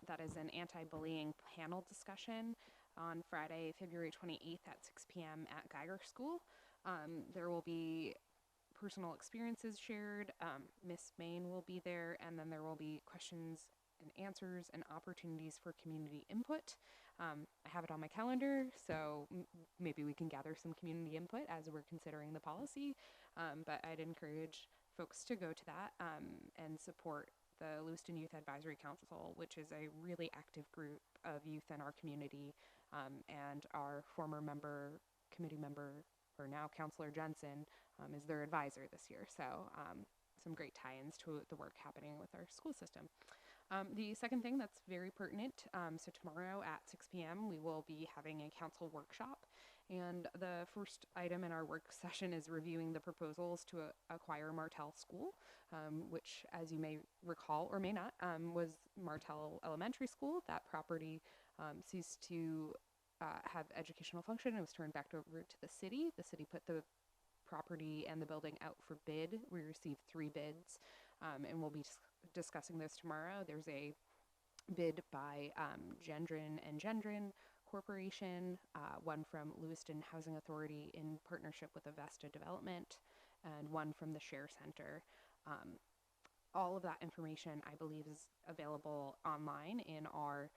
that is an anti-bullying panel discussion on Friday, February 28th at 6 p.m. at Geiger School. There will be personal experiences shared. Miss Main will be there, and then there will be questions and answers and opportunities for community input. I have it on my calendar, so maybe we can gather some community input as we're considering the policy. But I'd encourage folks to go to that and support the Lewiston Youth Advisory Council, which is a really active group of youth in our community. And our former committee member, or now Counselor Jensen, is their advisor this year. So some great tie-ins to the work happening with our school system. The second thing that's very pertinent, so tomorrow at 6 p.m. we will be having a council workshop, and the first item in our work session is reviewing the proposals to acquire Martell School, which, as you may recall or may not, was Martell Elementary School. That property ceased to have educational function and was turned back over to the city. The city put the property and the building out for bid. We received 3 bids, and we'll be discussing this tomorrow. There's a bid by Gendron and Gendron Corporation, one from Lewiston Housing Authority in partnership with Avesta Development, and one from the Share Center. All of that information, I believe, is available online in our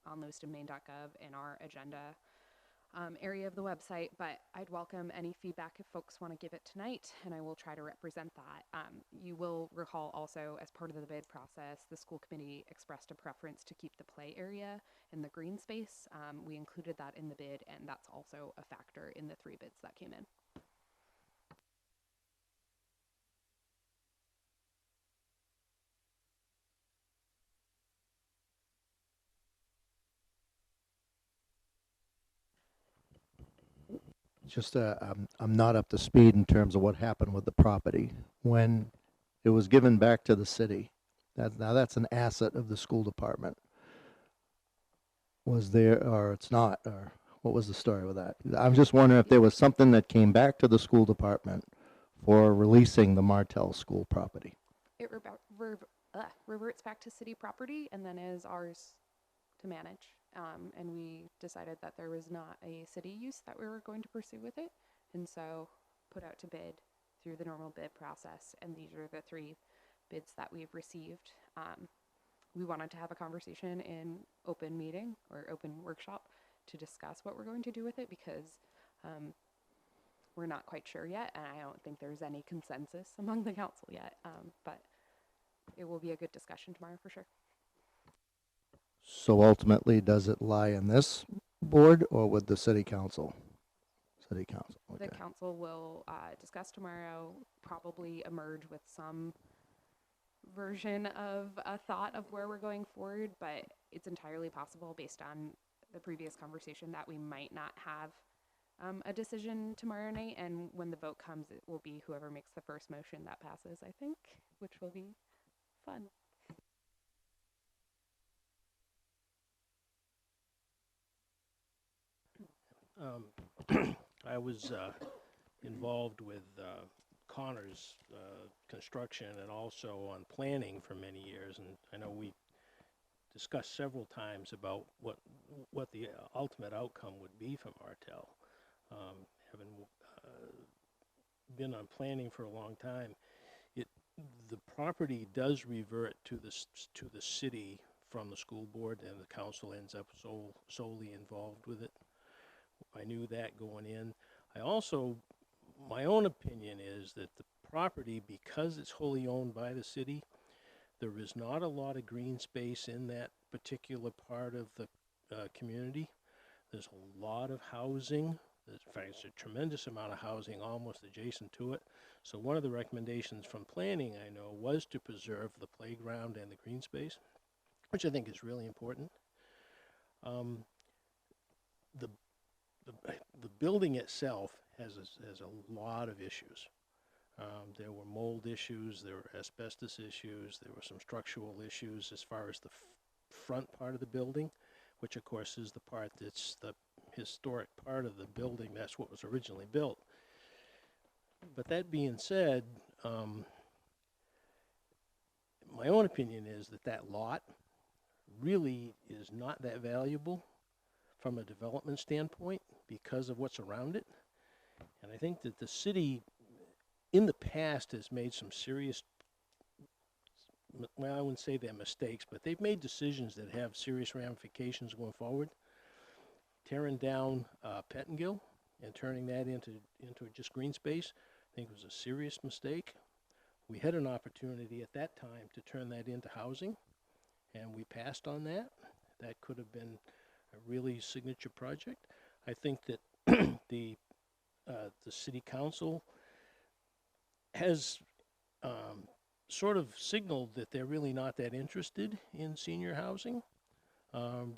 on lewistonmaine.gov in our agenda area of the website, but I'd welcome any feedback if folks want to give it tonight, and I will try to represent that. You will recall also, as part of the bid process, the school committee expressed a preference to keep the play area in the green space. We included that in the bid, and that's also a factor in the 3 bids that came in. Just, I'm not up to speed in terms of what happened with the property. When it was given back to the city, now that's an asset of the school department. Was there, or it's not, or what was the story with that? I'm just wondering if there was something that came back to the school department for releasing the Martell School property. It reverts back to city property and then is ours to manage. And we decided that there was not a city use that we were going to pursue with it, and so put out to bid through the normal bid process, and these are the 3 bids that we've received. We wanted to have a conversation in open meeting or open workshop to discuss what we're going to do with it, because we're not quite sure yet, and I don't think there's any consensus among the council yet, but it will be a good discussion tomorrow for sure. So ultimately, does it lie in this board or with the city council? City council, okay. The council will discuss tomorrow, probably emerge with some version of a thought of where we're going forward, but it's entirely possible based on the previous conversation that we might not have a decision tomorrow night, and when the vote comes, it will be whoever makes the first motion that passes, I think, which will be fun. I was involved with Connor's construction and also on planning for many years, and I know we discussed several times about what the ultimate outcome would be for Martell. Having been on planning for a long time, the property does revert to the city from the school board, and the council ends up solely involved with it. I knew that going in. I also, my own opinion is that the property, because it's wholly owned by the city, there is not a lot of green space in that particular part of the community. There's a lot of housing. In fact, there's a tremendous amount of housing almost adjacent to it. So one of the recommendations from planning, I know, was to preserve the playground and the green space, which I think is really important. The building itself has a lot of issues. There were mold issues, there were asbestos issues, there were some structural issues as far as the front part of the building, which of course is the part that's the historic part of the building. That's what was originally built. But that being said, my own opinion is that that lot really is not that valuable from a development standpoint because of what's around it. And I think that the city in the past has made some serious, well, I wouldn't say they're mistakes, but they've made decisions that have serious ramifications going forward. Tearing down Pettingill and turning that into just green space, I think was a serious mistake. We had an opportunity at that time to turn that into housing, and we passed on that. That could have been a really signature project. I think that the city council has sort of signaled that they're really not that interested in senior housing.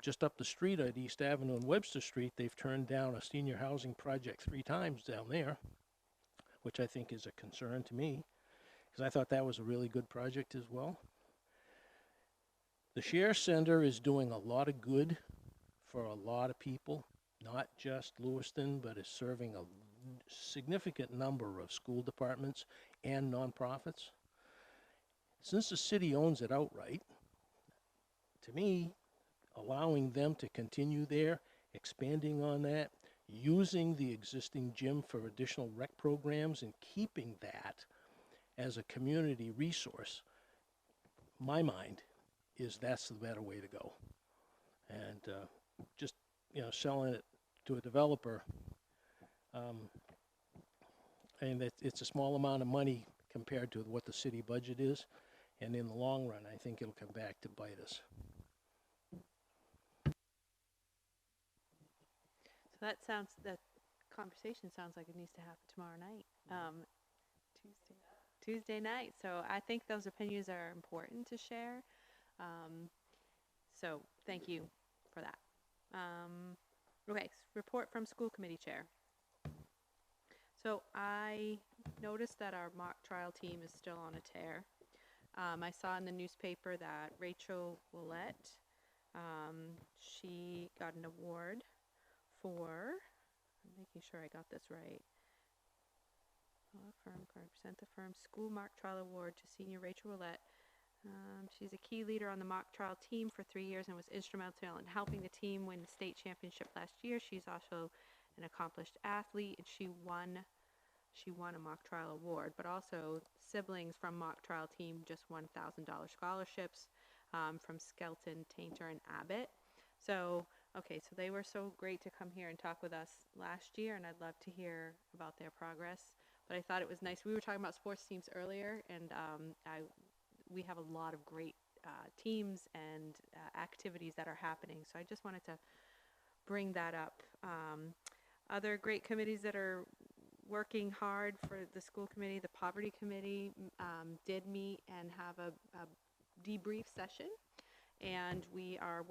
Just up the street at East Avenue and Webster Street, they've turned down a senior housing project 3 times down there, which I think is a concern to me, because I thought that was a really good project as well. The Share Center is doing a lot of good for a lot of people, not just Lewiston, but is serving a significant number of school departments and nonprofits. Since the city owns it outright, to me, allowing them to continue there, expanding on that, using the existing gym for additional rec programs and keeping that as a community resource, my mind is that's the better way to go. And just, selling it to a developer, and it's a small amount of money compared to what the city budget is, and in the long run, I think it'll come back to bite us. So that conversation sounds like it needs to happen tomorrow night, Tuesday night. So I think those opinions are important to share. So thank you for that. Okay, report from school committee chair. So I noticed that our mock trial team is still on a tear. I saw in the newspaper that Rachel Willette, she got an award for, I'm making sure I got this right. Firm present the firm school mock trial award to senior Rachel Willette. She's a key leader on the mock trial team for 3 years and was instrumental in helping the team win the state championship last year. She's also an accomplished athlete, and she won a mock trial award, but also siblings from mock trial team just won $1,000 scholarships from Skelton, Tainter, and Abbott. So, okay, so they were so great to come here and talk with us last year, and I'd love to hear about their progress. But I thought it was nice. We were talking about sports teams earlier, and we have a lot of great teams and activities that are happening. So I just wanted to bring that up. Other great committees that are working hard for the school committee, the poverty committee did meet and have a debrief session. And we are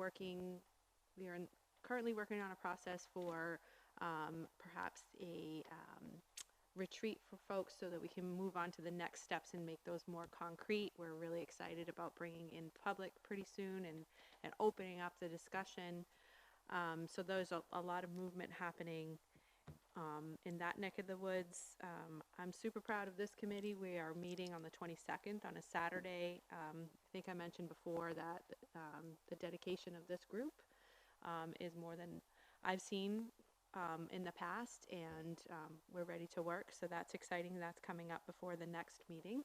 currently working on a process for perhaps a retreat for folks so that we can move on to the next steps and make those more concrete. We're really excited about bringing in public pretty soon and opening up the discussion. So there's a lot of movement happening in that neck of the woods. I'm super proud of this committee. We are meeting on the 22nd on a Saturday. I think I mentioned before that the dedication of this group is more than I've seen in the past, and we're ready to work. So that's exciting. That's coming up before the next meeting.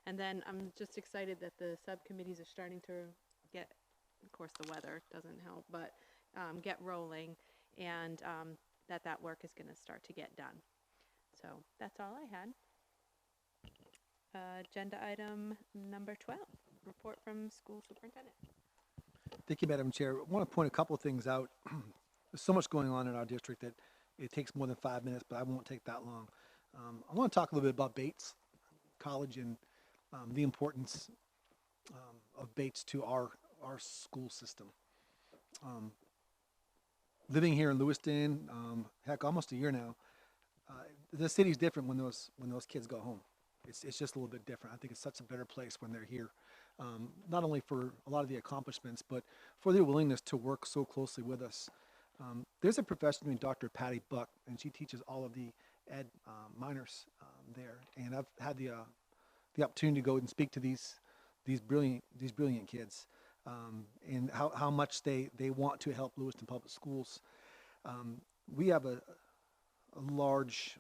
And then I'm just excited that the subcommittees are starting to get of course, the weather doesn't help, but get rolling, and that work is going to start to get done. So that's all I had. Agenda item number 12, report from school superintendent. Thank you, Madam Chair. I want to point a couple of things out. There's so much going on in our district that it takes more than 5 minutes, but I won't take that long. I want to talk a little bit about Bates College and the importance of Bates to our school system. Living here in Lewiston, heck, almost a year now, the city's different when those kids go home. It's just a little bit different. I think it's such a better place when they're here, not only for a lot of the accomplishments, but for their willingness to work so closely with us. There's a professor named Dr. Patty Buck, and she teaches all of the ed minors there. And I've had the opportunity to go and speak to these brilliant kids, and how much they want to help Lewiston Public Schools. We have a large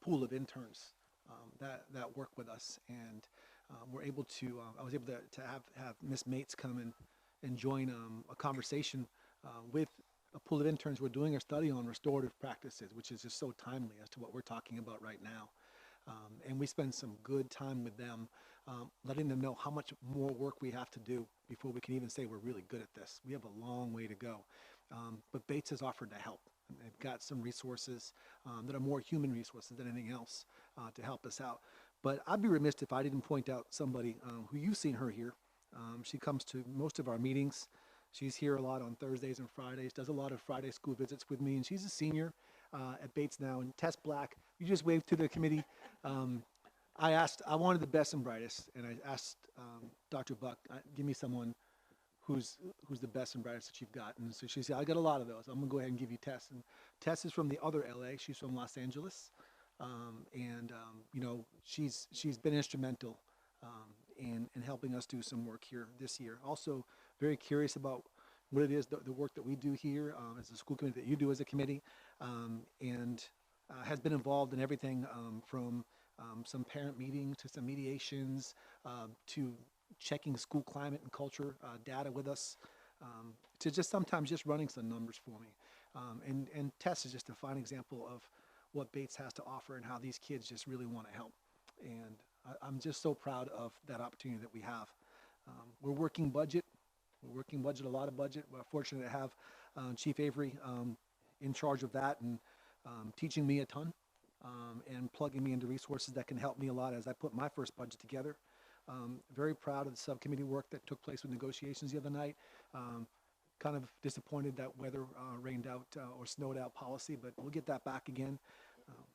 pool of interns that work with us, and we're able to. I was able to have Miss Mates come and join a conversation with a pool of interns. We're doing a study on restorative practices, which is just so timely as to what we're talking about right now. And we spend some good time with them, letting them know how much more work we have to do before we can even say we're really good at this. We have a long way to go. But Bates has offered to help. And they've got some resources that are more human resources than anything else to help us out. But I'd be remiss if I didn't point out somebody who you've seen her here. She comes to most of our meetings. She's here a lot on Thursdays and Fridays, does a lot of Friday school visits with me, and she's a senior at Bates now. And Tess Black, you just waved to the committee. I wanted the best and brightest, and I asked Dr. Buck, give me someone who's the best and brightest that you've got. And so she said, I got a lot of those. I'm gonna go ahead and give you Tess. And Tess is from the other LA. She's from Los Angeles, you know, she's been instrumental in helping us do some work here this year. Also, very curious about what it is, the work that we do here as a school committee, that you do as a committee, and has been involved in everything from some parent meetings to some mediations to checking school climate and culture data with us, to just sometimes just running some numbers for me. And Tess is just a fine example of what Bates has to offer and how these kids just really want to help. And I'm just so proud of that opportunity that we have. We're working budget. We're working budget, a lot of budget. We're fortunate to have Chief Avery in charge of that and teaching me a ton and plugging me into resources that can help me a lot as I put my first budget together. Very proud of the subcommittee work that took place with negotiations the other night. Kind of disappointed that weather rained out or snowed out policy, but we'll get that back again.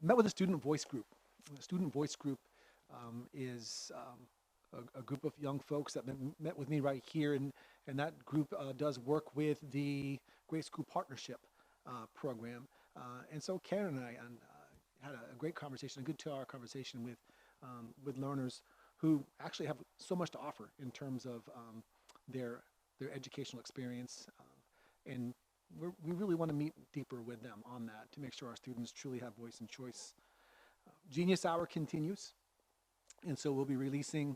Met with a student voice group. The student voice group is a group of young folks that met with me right here, and that group does work with the Great School Partnership program. And so Karen and I had a great conversation, a good 2-hour conversation with learners who actually have so much to offer in terms of their educational experience, and we really want to meet deeper with them on that to make sure our students truly have voice and choice. Genius Hour continues, and so we'll be releasing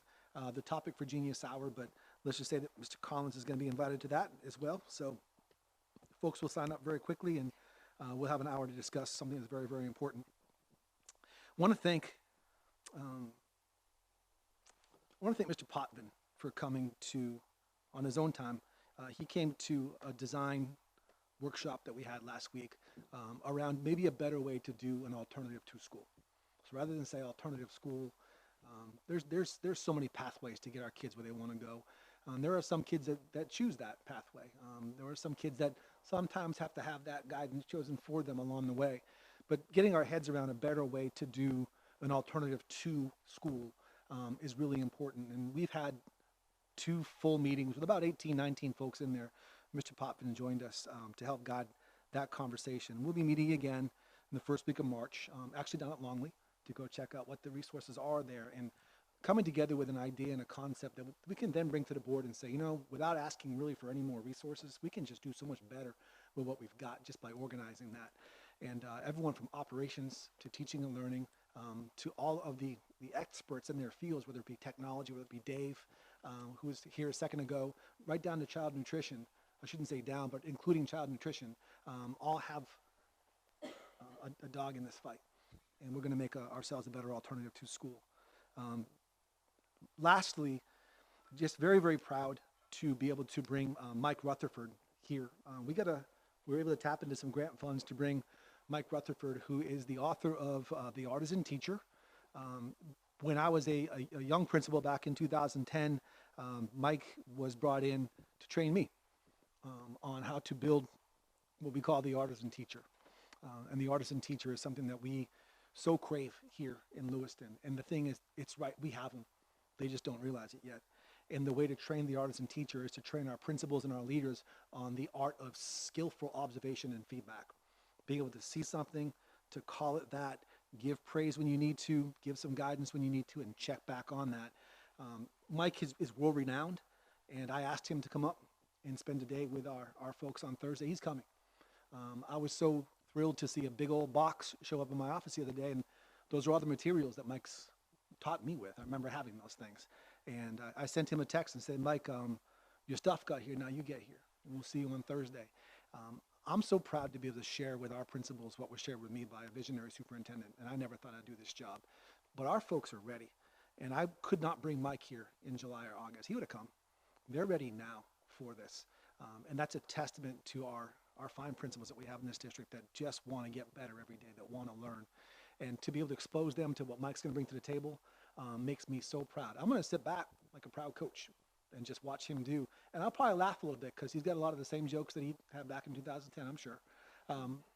the topic for Genius Hour, but let's just say that Mr. Collins is going to be invited to that as well. So folks will sign up very quickly, and we'll have an hour to discuss something that's very, very important. I want to thank Mr. Potvin for coming on his own time. He came to a design workshop that we had last week around maybe a better way to do an alternative to school. So rather than say alternative school, there's so many pathways to get our kids where they want to go. There are some kids that choose that pathway. There are some kids that sometimes have to have that guidance chosen for them along the way. But getting our heads around a better way to do an alternative to school is really important. And we've had 2 full meetings with about 18, 19 folks in there. Mr. Potvin joined us to help guide that conversation. We'll be meeting again in the first week of March, actually down at Longley, to go check out what the resources are there and coming together with an idea and a concept that we can then bring to the board and say, you know, without asking really for any more resources, we can just do so much better with what we've got just by organizing that. And everyone from operations to teaching and learning to all of the experts in their fields, whether it be technology, whether it be Dave, who was here a second ago, right down to child nutrition. I shouldn't say down, but including child nutrition, all have a dog in this fight. And we're going to make ourselves a better alternative to school. Lastly, just very, very proud to be able to bring Mike Rutherford here. We were able to tap into some grant funds to bring Mike Rutherford, who is the author of The Artisan Teacher. When I was a young principal back in 2010, Mike was brought in to train me on how to build what we call the Artisan Teacher. And the Artisan Teacher is something that we so crave here in Lewiston. And the thing is, it's right, we have them. They just don't realize it yet. And the way to train the Artisan Teacher is to train our principals and our leaders on the art of skillful observation and feedback. Being able to see something, to call it that, give praise when you need to, give some guidance when you need to, and check back on that. Mike is world-renowned, and I asked him to come up and spend a day with our folks on Thursday. He's coming. I was so thrilled to see a big old box show up in my office the other day, and those are all the materials that Mike's taught me with. I remember having those things. And I sent him a text and said, Mike, your stuff got here, now you get here. And we'll see you on Thursday. I'm so proud to be able to share with our principals what was shared with me by a visionary superintendent, and I never thought I'd do this job. But our folks are ready, and I could not bring Mike here in July or August. He would have come. They're ready now for this, and that's a testament to our fine principals that we have in this district that just want to get better every day, that want to learn. And to be able to expose them to what Mike's going to bring to the table makes me so proud. I'm going to sit back like a proud coach and just watch him do. And I'll probably laugh a little bit because he's got a lot of the same jokes that he had back in 2010, I'm sure.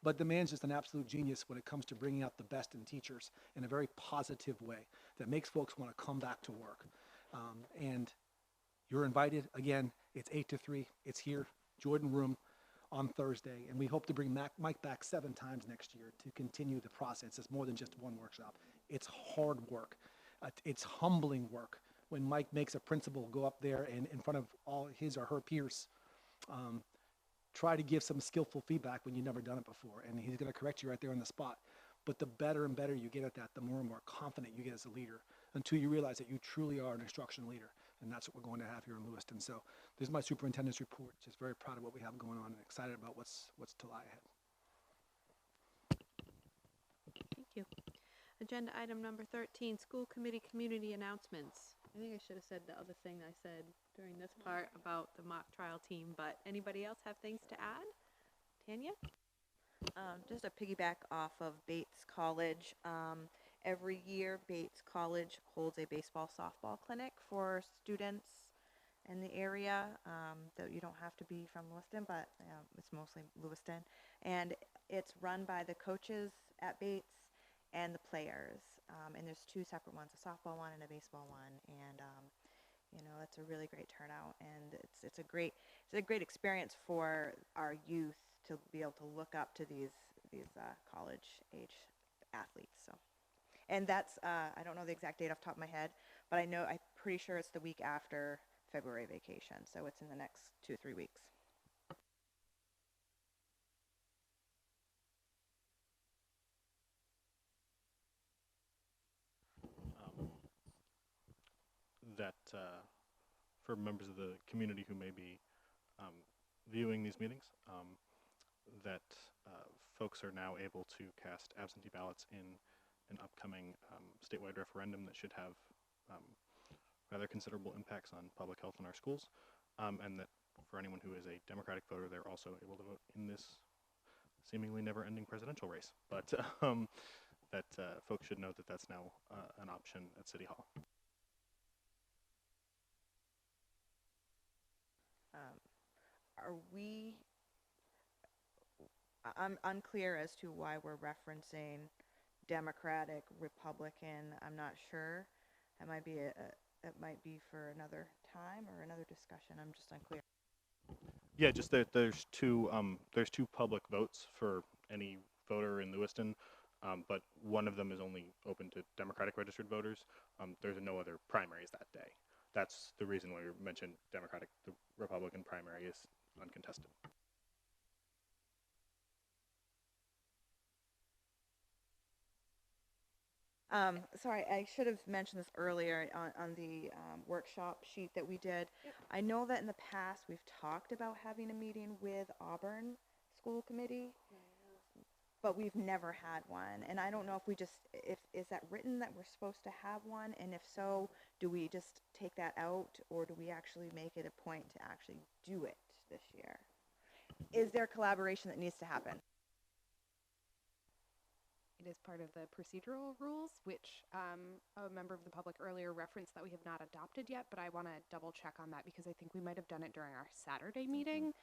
But the man's just an absolute genius when it comes to bringing out the best in teachers in a very positive way that makes folks want to come back to work. And you're invited. Again, it's 8 to 3. It's here, Jordan Room, on Thursday. And we hope to bring Mike back 7 times next year to continue the process. It's more than just one workshop. It's hard work. It's humbling work when Mike makes a principal go up there and in front of all his or her peers, try to give some skillful feedback when you've never done it before. And he's going to correct you right there on the spot. But the better and better you get at that, the more and more confident you get as a leader until you realize that you truly are an instruction leader. And that's what we're going to have here in Lewiston. So this is my superintendent's report. Just very proud of what we have going on and excited about what's to lie ahead. Thank you. Agenda item number 13, school committee community announcements. I think I should have said the other thing I said during this part about the mock trial team, but anybody else have things to add? Tanya? Just a piggyback off of Bates College. Every year, Bates College holds a baseball softball clinic for students in the area. Though you don't have to be from Lewiston, but it's mostly Lewiston. And it's run by the coaches at Bates and the players. And there's 2 separate ones, a softball one and a baseball one. And you know, it's a really great turnout, and it's a great experience for our youth to be able to look up to these college age athletes. So, and that's I don't know the exact date off the top of my head, but I'm pretty sure it's the week after February vacation, so it's in the next 2 or 3 weeks. That for members of the community who may be viewing these meetings, that folks are now able to cast absentee ballots in an upcoming statewide referendum that should have rather considerable impacts on public health in our schools, and that for anyone who is a Democratic voter, they're also able to vote in this seemingly never-ending presidential race. But that folks should know that that's now an option at City Hall. I'm unclear as to why we're referencing Democratic, Republican. I'm not sure. It might be for another time or another discussion. I'm just unclear. Yeah, just that there's two public votes for any voter in Lewiston, but one of them is only open to Democratic registered voters. There's no other primaries that day. That's the reason why we mentioned Democratic. The Republican primary is uncontested. Sorry, I should have mentioned this earlier on the workshop sheet that we did. I know that in the past we've talked about having a meeting with Auburn School Committee, but we've never had one. And I don't know if we just, if is that written that we're supposed to have one? And if so, do we just take that out, or do we actually make it a point to actually do it this year? Is there collaboration that needs to happen? It is part of the procedural rules, which a member of the public earlier referenced that we have not adopted yet, but I want to double check on that because I think we might have done it during our Saturday meeting.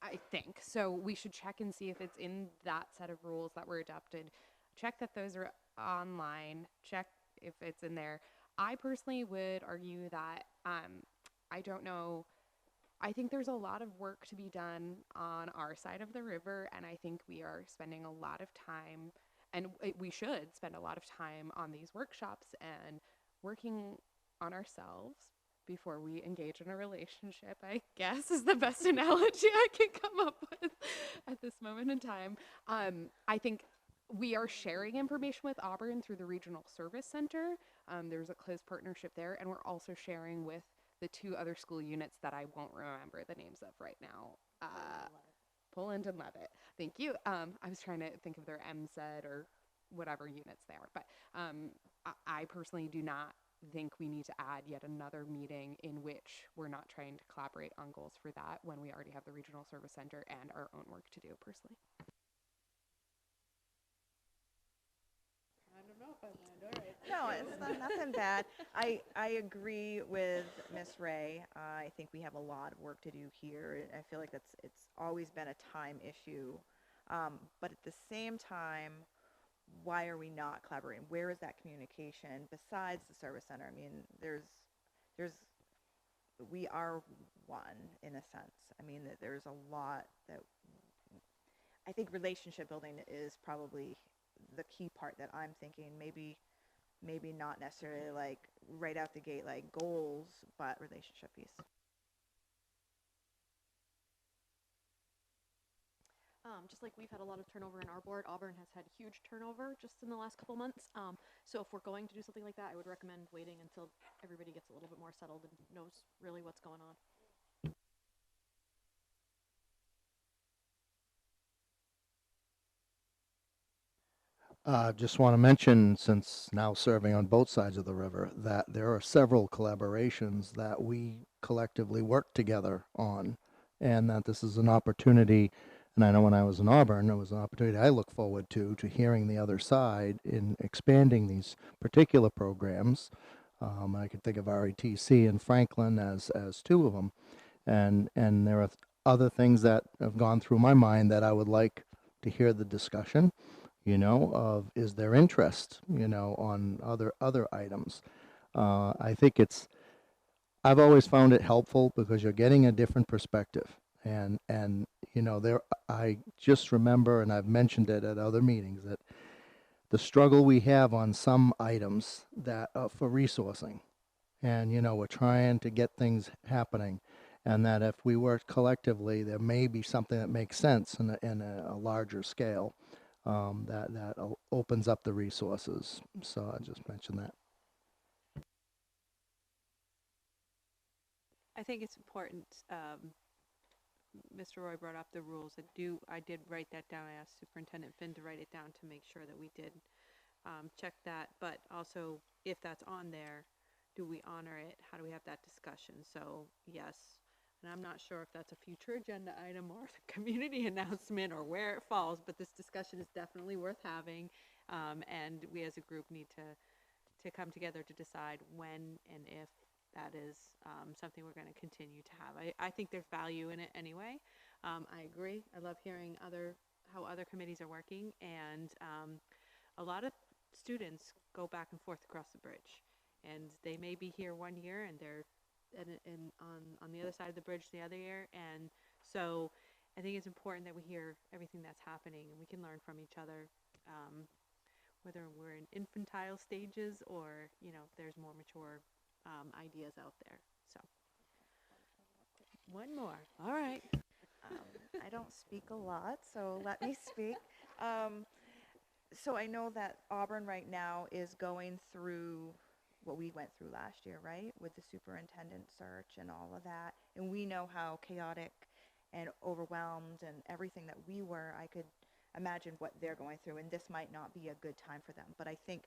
I think. So we should check and see if it's in that set of rules that were adopted. Check that those are online. Check if it's in there. I personally would argue that I don't know. I think there's a lot of work to be done on our side of the river, and I think we are spending a lot of time, and we should spend a lot of time on these workshops and working on ourselves before we engage in a relationship, I guess is the best analogy I can come up with at this moment in time. I think we are sharing information with Auburn through the Regional Service Center. There's a close partnership there, and we're also sharing with the two other school units that I won't remember the names of right now. Poland and Levitt. Thank you. I was trying to think of their MSED or whatever units they are, but I personally do not think we need to add yet another meeting in which we're not trying to collaborate on goals for that when we already have the Regional Service Center and our own work to do personally. I don't know if I mind. All right. No, it's nothing bad. I agree with Miss Ray. I think we have a lot of work to do here. I feel like it's always been a time issue. But at the same time, why are we not collaborating? Where is that communication besides the service center? I mean, we are one in a sense. I mean, that there's a lot that I think relationship building is probably the key part that I'm thinking. Maybe not necessarily like right out the gate like goals, but relationship piece. Just like we've had a lot of turnover in our board, Auburn has had huge turnover just in the last couple months. So if we're going to do something like that, I would recommend waiting until everybody gets a little bit more settled and knows really what's going on. Just want to mention, since now serving on both sides of the river, that there are several collaborations that we collectively work together on, and that this is an opportunity. And I know when I was in Auburn, it was an opportunity I look forward to hearing the other side in expanding these particular programs. I could think of RETC and Franklin as two of them, and there are other things that have gone through my mind that I would like to hear the discussion, of is there interest, on other items. I think I've always found it helpful because you're getting a different perspective. And I just remember, and I've mentioned it at other meetings, that the struggle we have on some items that for resourcing. And, we're trying to get things happening. And that if we work collectively, there may be something that makes sense in a larger scale. That opens up the resources. So I just mentioned that. I think it's important. Mr. Roy brought up the rules. I did write that down. I asked Superintendent Finn to write it down to make sure that we did check that. But also, if that's on there, do we honor it? How do we have that discussion? So yes, and I'm not sure if that's a future agenda item or a community announcement or where it falls, but this discussion is definitely worth having. And we as a group need to come together to decide when and if that is something we're going to continue to have. I think there's value in it anyway. I agree. I love hearing how other committees are working, and a lot of students go back and forth across the bridge, and they may be here one year and they're on the other side of the bridge the other year, and so I think it's important that we hear everything that's happening and we can learn from each other, whether we're in infantile stages or there's more mature ideas out there. So one more. All right. I don't speak a lot, so let me speak. So I know that Auburn right now is going through what we went through last year, right? With the superintendent search and all of that. And we know how chaotic and overwhelmed and everything that we were. I could imagine what they're going through, and this might not be a good time for them. But I think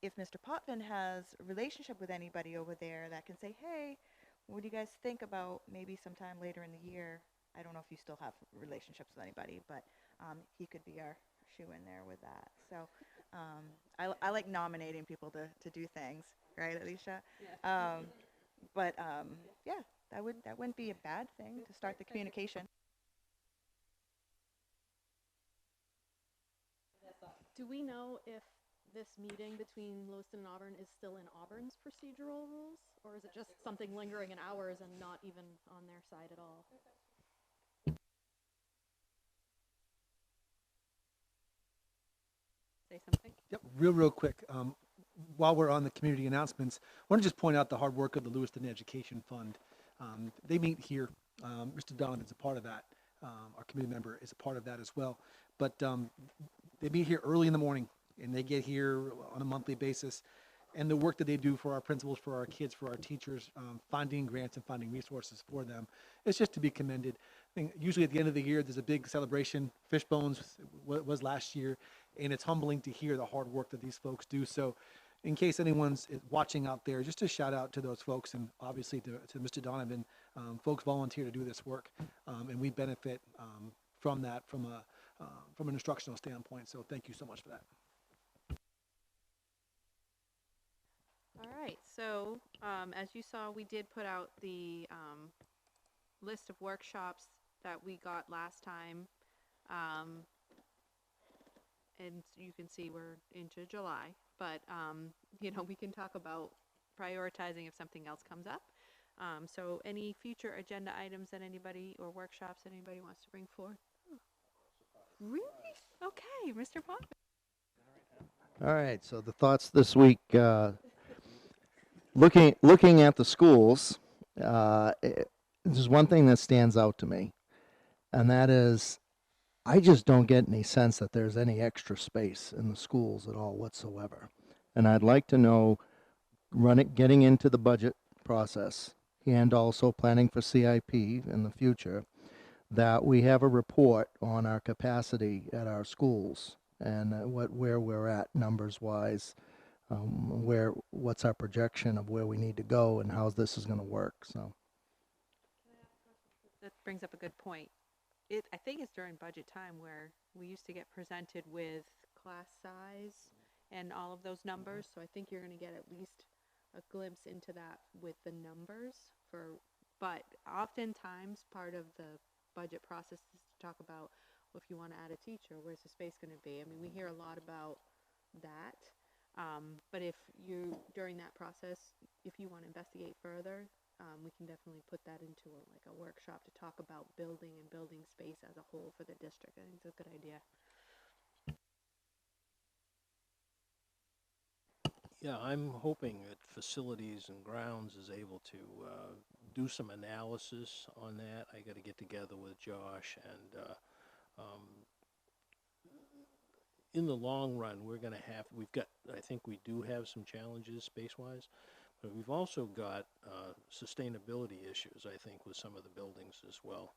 if Mr. Potvin has a relationship with anybody over there that can say, hey, what do you guys think about maybe sometime later in the year? I don't know if you still have relationships with anybody, but he could be our shoe in there with that. So I like nominating people to do things, right, Alicia? But yeah, that wouldn't be a bad thing to start the communication. Do we know if this meeting between Lewiston and Auburn is still in Auburn's procedural rules? Or is it just something lingering in ours and not even on their side at all? Say something? Yep, real quick. While we're on the community announcements, I want to just point out the hard work of the Lewiston Education Fund. They meet here. Mr. Donovan's a part of that. Our committee member is a part of that as well. But they meet here early in the morning, and they get here on a monthly basis. And the work that they do for our principals, for our kids, for our teachers, finding grants and finding resources for them, it's just to be commended. I think usually at the end of the year, there's a big celebration. Fishbones was last year, and it's humbling to hear the hard work that these folks do. So in case anyone's watching out there, just a shout out to those folks, and obviously to Mr. Donovan. Folks volunteer to do this work, and we benefit from that from an instructional standpoint. So thank you so much for that. All right, so as you saw, we did put out the list of workshops that we got last time. And you can see we're into July, but we can talk about prioritizing if something else comes up. So any future agenda items that anybody or workshops that anybody wants to bring forth? Oh. Really? Okay, Mr. Potvin. All right, so the thoughts this week, looking at the schools, there's one thing that stands out to me, and that is I just don't get any sense that there's any extra space in the schools at all whatsoever. And I'd like to know, getting into the budget process and also planning for CIP in the future, that we have a report on our capacity at our schools and where we're at numbers wise, what's our projection of where we need to go and how this is going to work. So That brings up a good point. I think it's during budget time where we used to get presented with class size and all of those numbers. So I think you're going to get at least a glimpse into that with the numbers but oftentimes part of the budget process is to talk about, well, if you want to add a teacher, where's the space going to be? I mean, we hear a lot about that. But if you, during that process, if you want to investigate further, we can definitely put that into a workshop to talk about building and building space as a whole for the district. I think it's a good idea. Yeah, I'm hoping that Facilities and Grounds is able to do some analysis on that. I got to get together with Josh, and in the long run, I think we do have some challenges space-wise, but we've also got sustainability issues, I think, with some of the buildings as well.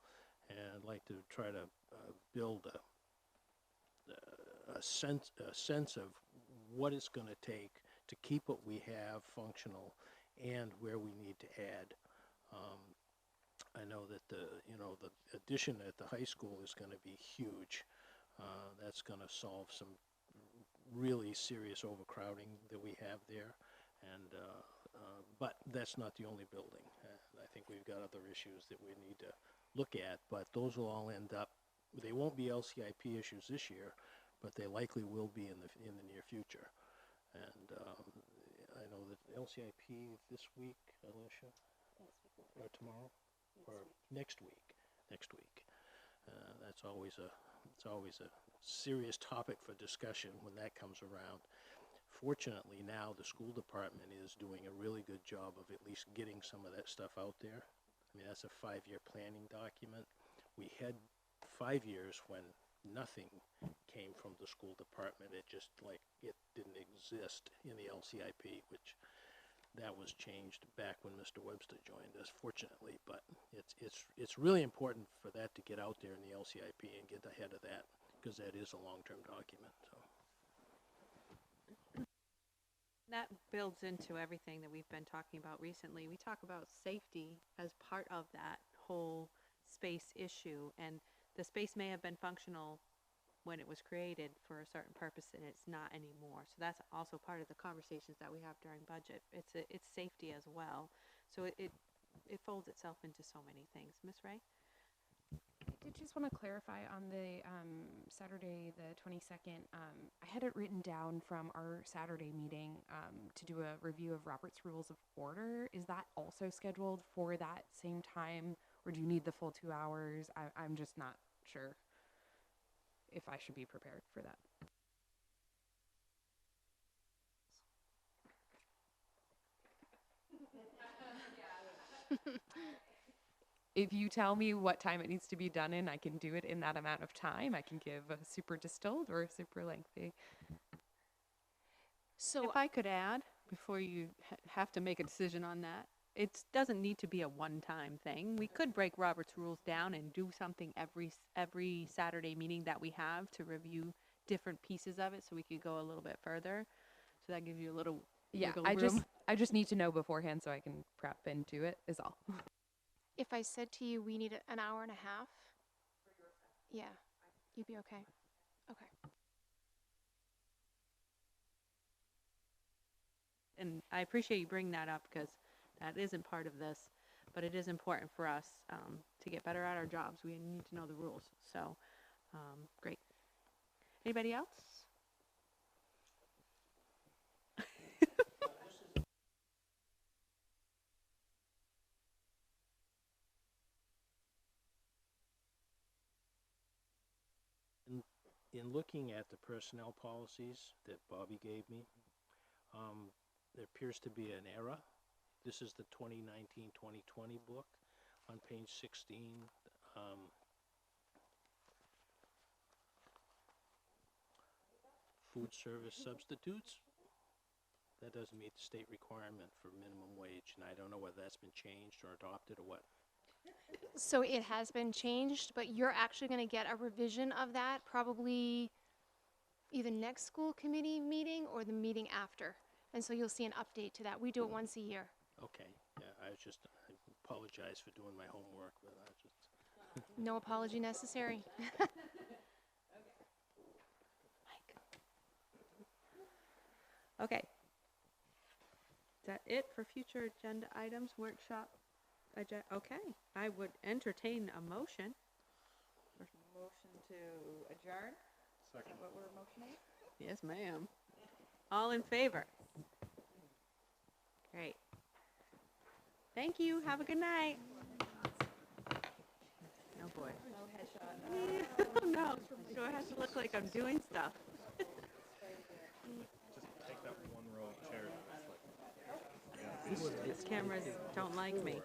And I'd like to try to build a sense of what it's going to take to keep what we have functional and where we need to add. I know that the addition at the high school is going to be huge. That's going to solve some really serious overcrowding that we have there, and but that's not the only building. I think we've got other issues that we need to look at, but those will all end up. They won't be LCIP issues this year, but they likely will be in the near future. And I know that LCIP this week, Alicia, or tomorrow, or next week. That's always a serious topic for discussion when that comes around. Fortunately, now the school department is doing a really good job of at least getting some of that stuff out there. I mean, that's a 5-year planning document. We had 5 years when nothing came from the school department. It just like, it didn't exist in the LCIP, which that was changed back when Mr. Webster joined us, fortunately, but it's really important for that to get out there in the LCIP and get ahead of that, because that is a long-term document, so. That builds into everything that we've been talking about recently. We talk about safety as part of that whole space issue, and the space may have been functional when it was created for a certain purpose, and it's not anymore. So that's also part of the conversations that we have during budget. It's safety as well. So it folds itself into so many things. Miss Ray? I did just want to clarify on the Saturday, the 22nd. I had it written down from our Saturday meeting to do a review of Robert's Rules of Order. Is that also scheduled for that same time, or do you need the full 2 hours? I'm just not sure if I should be prepared for that. If you tell me what time it needs to be done in, I can do it in that amount of time. I can give a super distilled or a super lengthy. So If I could add, before you have to make a decision on that, it doesn't need to be a one-time thing. We could break Robert's rules down and do something every Saturday meeting that we have to review different pieces of it, so we could go a little bit further. So that gives you a little wiggle room. I just need to know beforehand so I can prep and do it is all. if I said to you we need an hour and a half, yeah, you'd be okay. Okay. And I appreciate you bringing that up, because that isn't part of this, but it is important for us to get better at our jobs. We need to know the rules. So, great. Anybody else? In looking at the personnel policies that Bobby gave me, there appears to be an error. This is the 2019-2020 book on page 16. Food service substitutes. That doesn't meet the state requirement for minimum wage, and I don't know whether that's been changed or adopted or what. So it has been changed, but you're actually going to get a revision of that probably either next school committee meeting or the meeting after. And so you'll see an update to that. We do it once a year. Okay, yeah, I apologize for doing my homework, but I just. No apology necessary. Okay. Is that it for future agenda items, workshop? Okay, I would entertain a motion. Motion to adjourn? Second. What we're motioning? Yes, ma'am. All in favor? Great. Thank you. Have a good night. Oh, boy. No headshot. No, so it has to look like I'm doing stuff. Just take that one row of chairs. These cameras don't like me.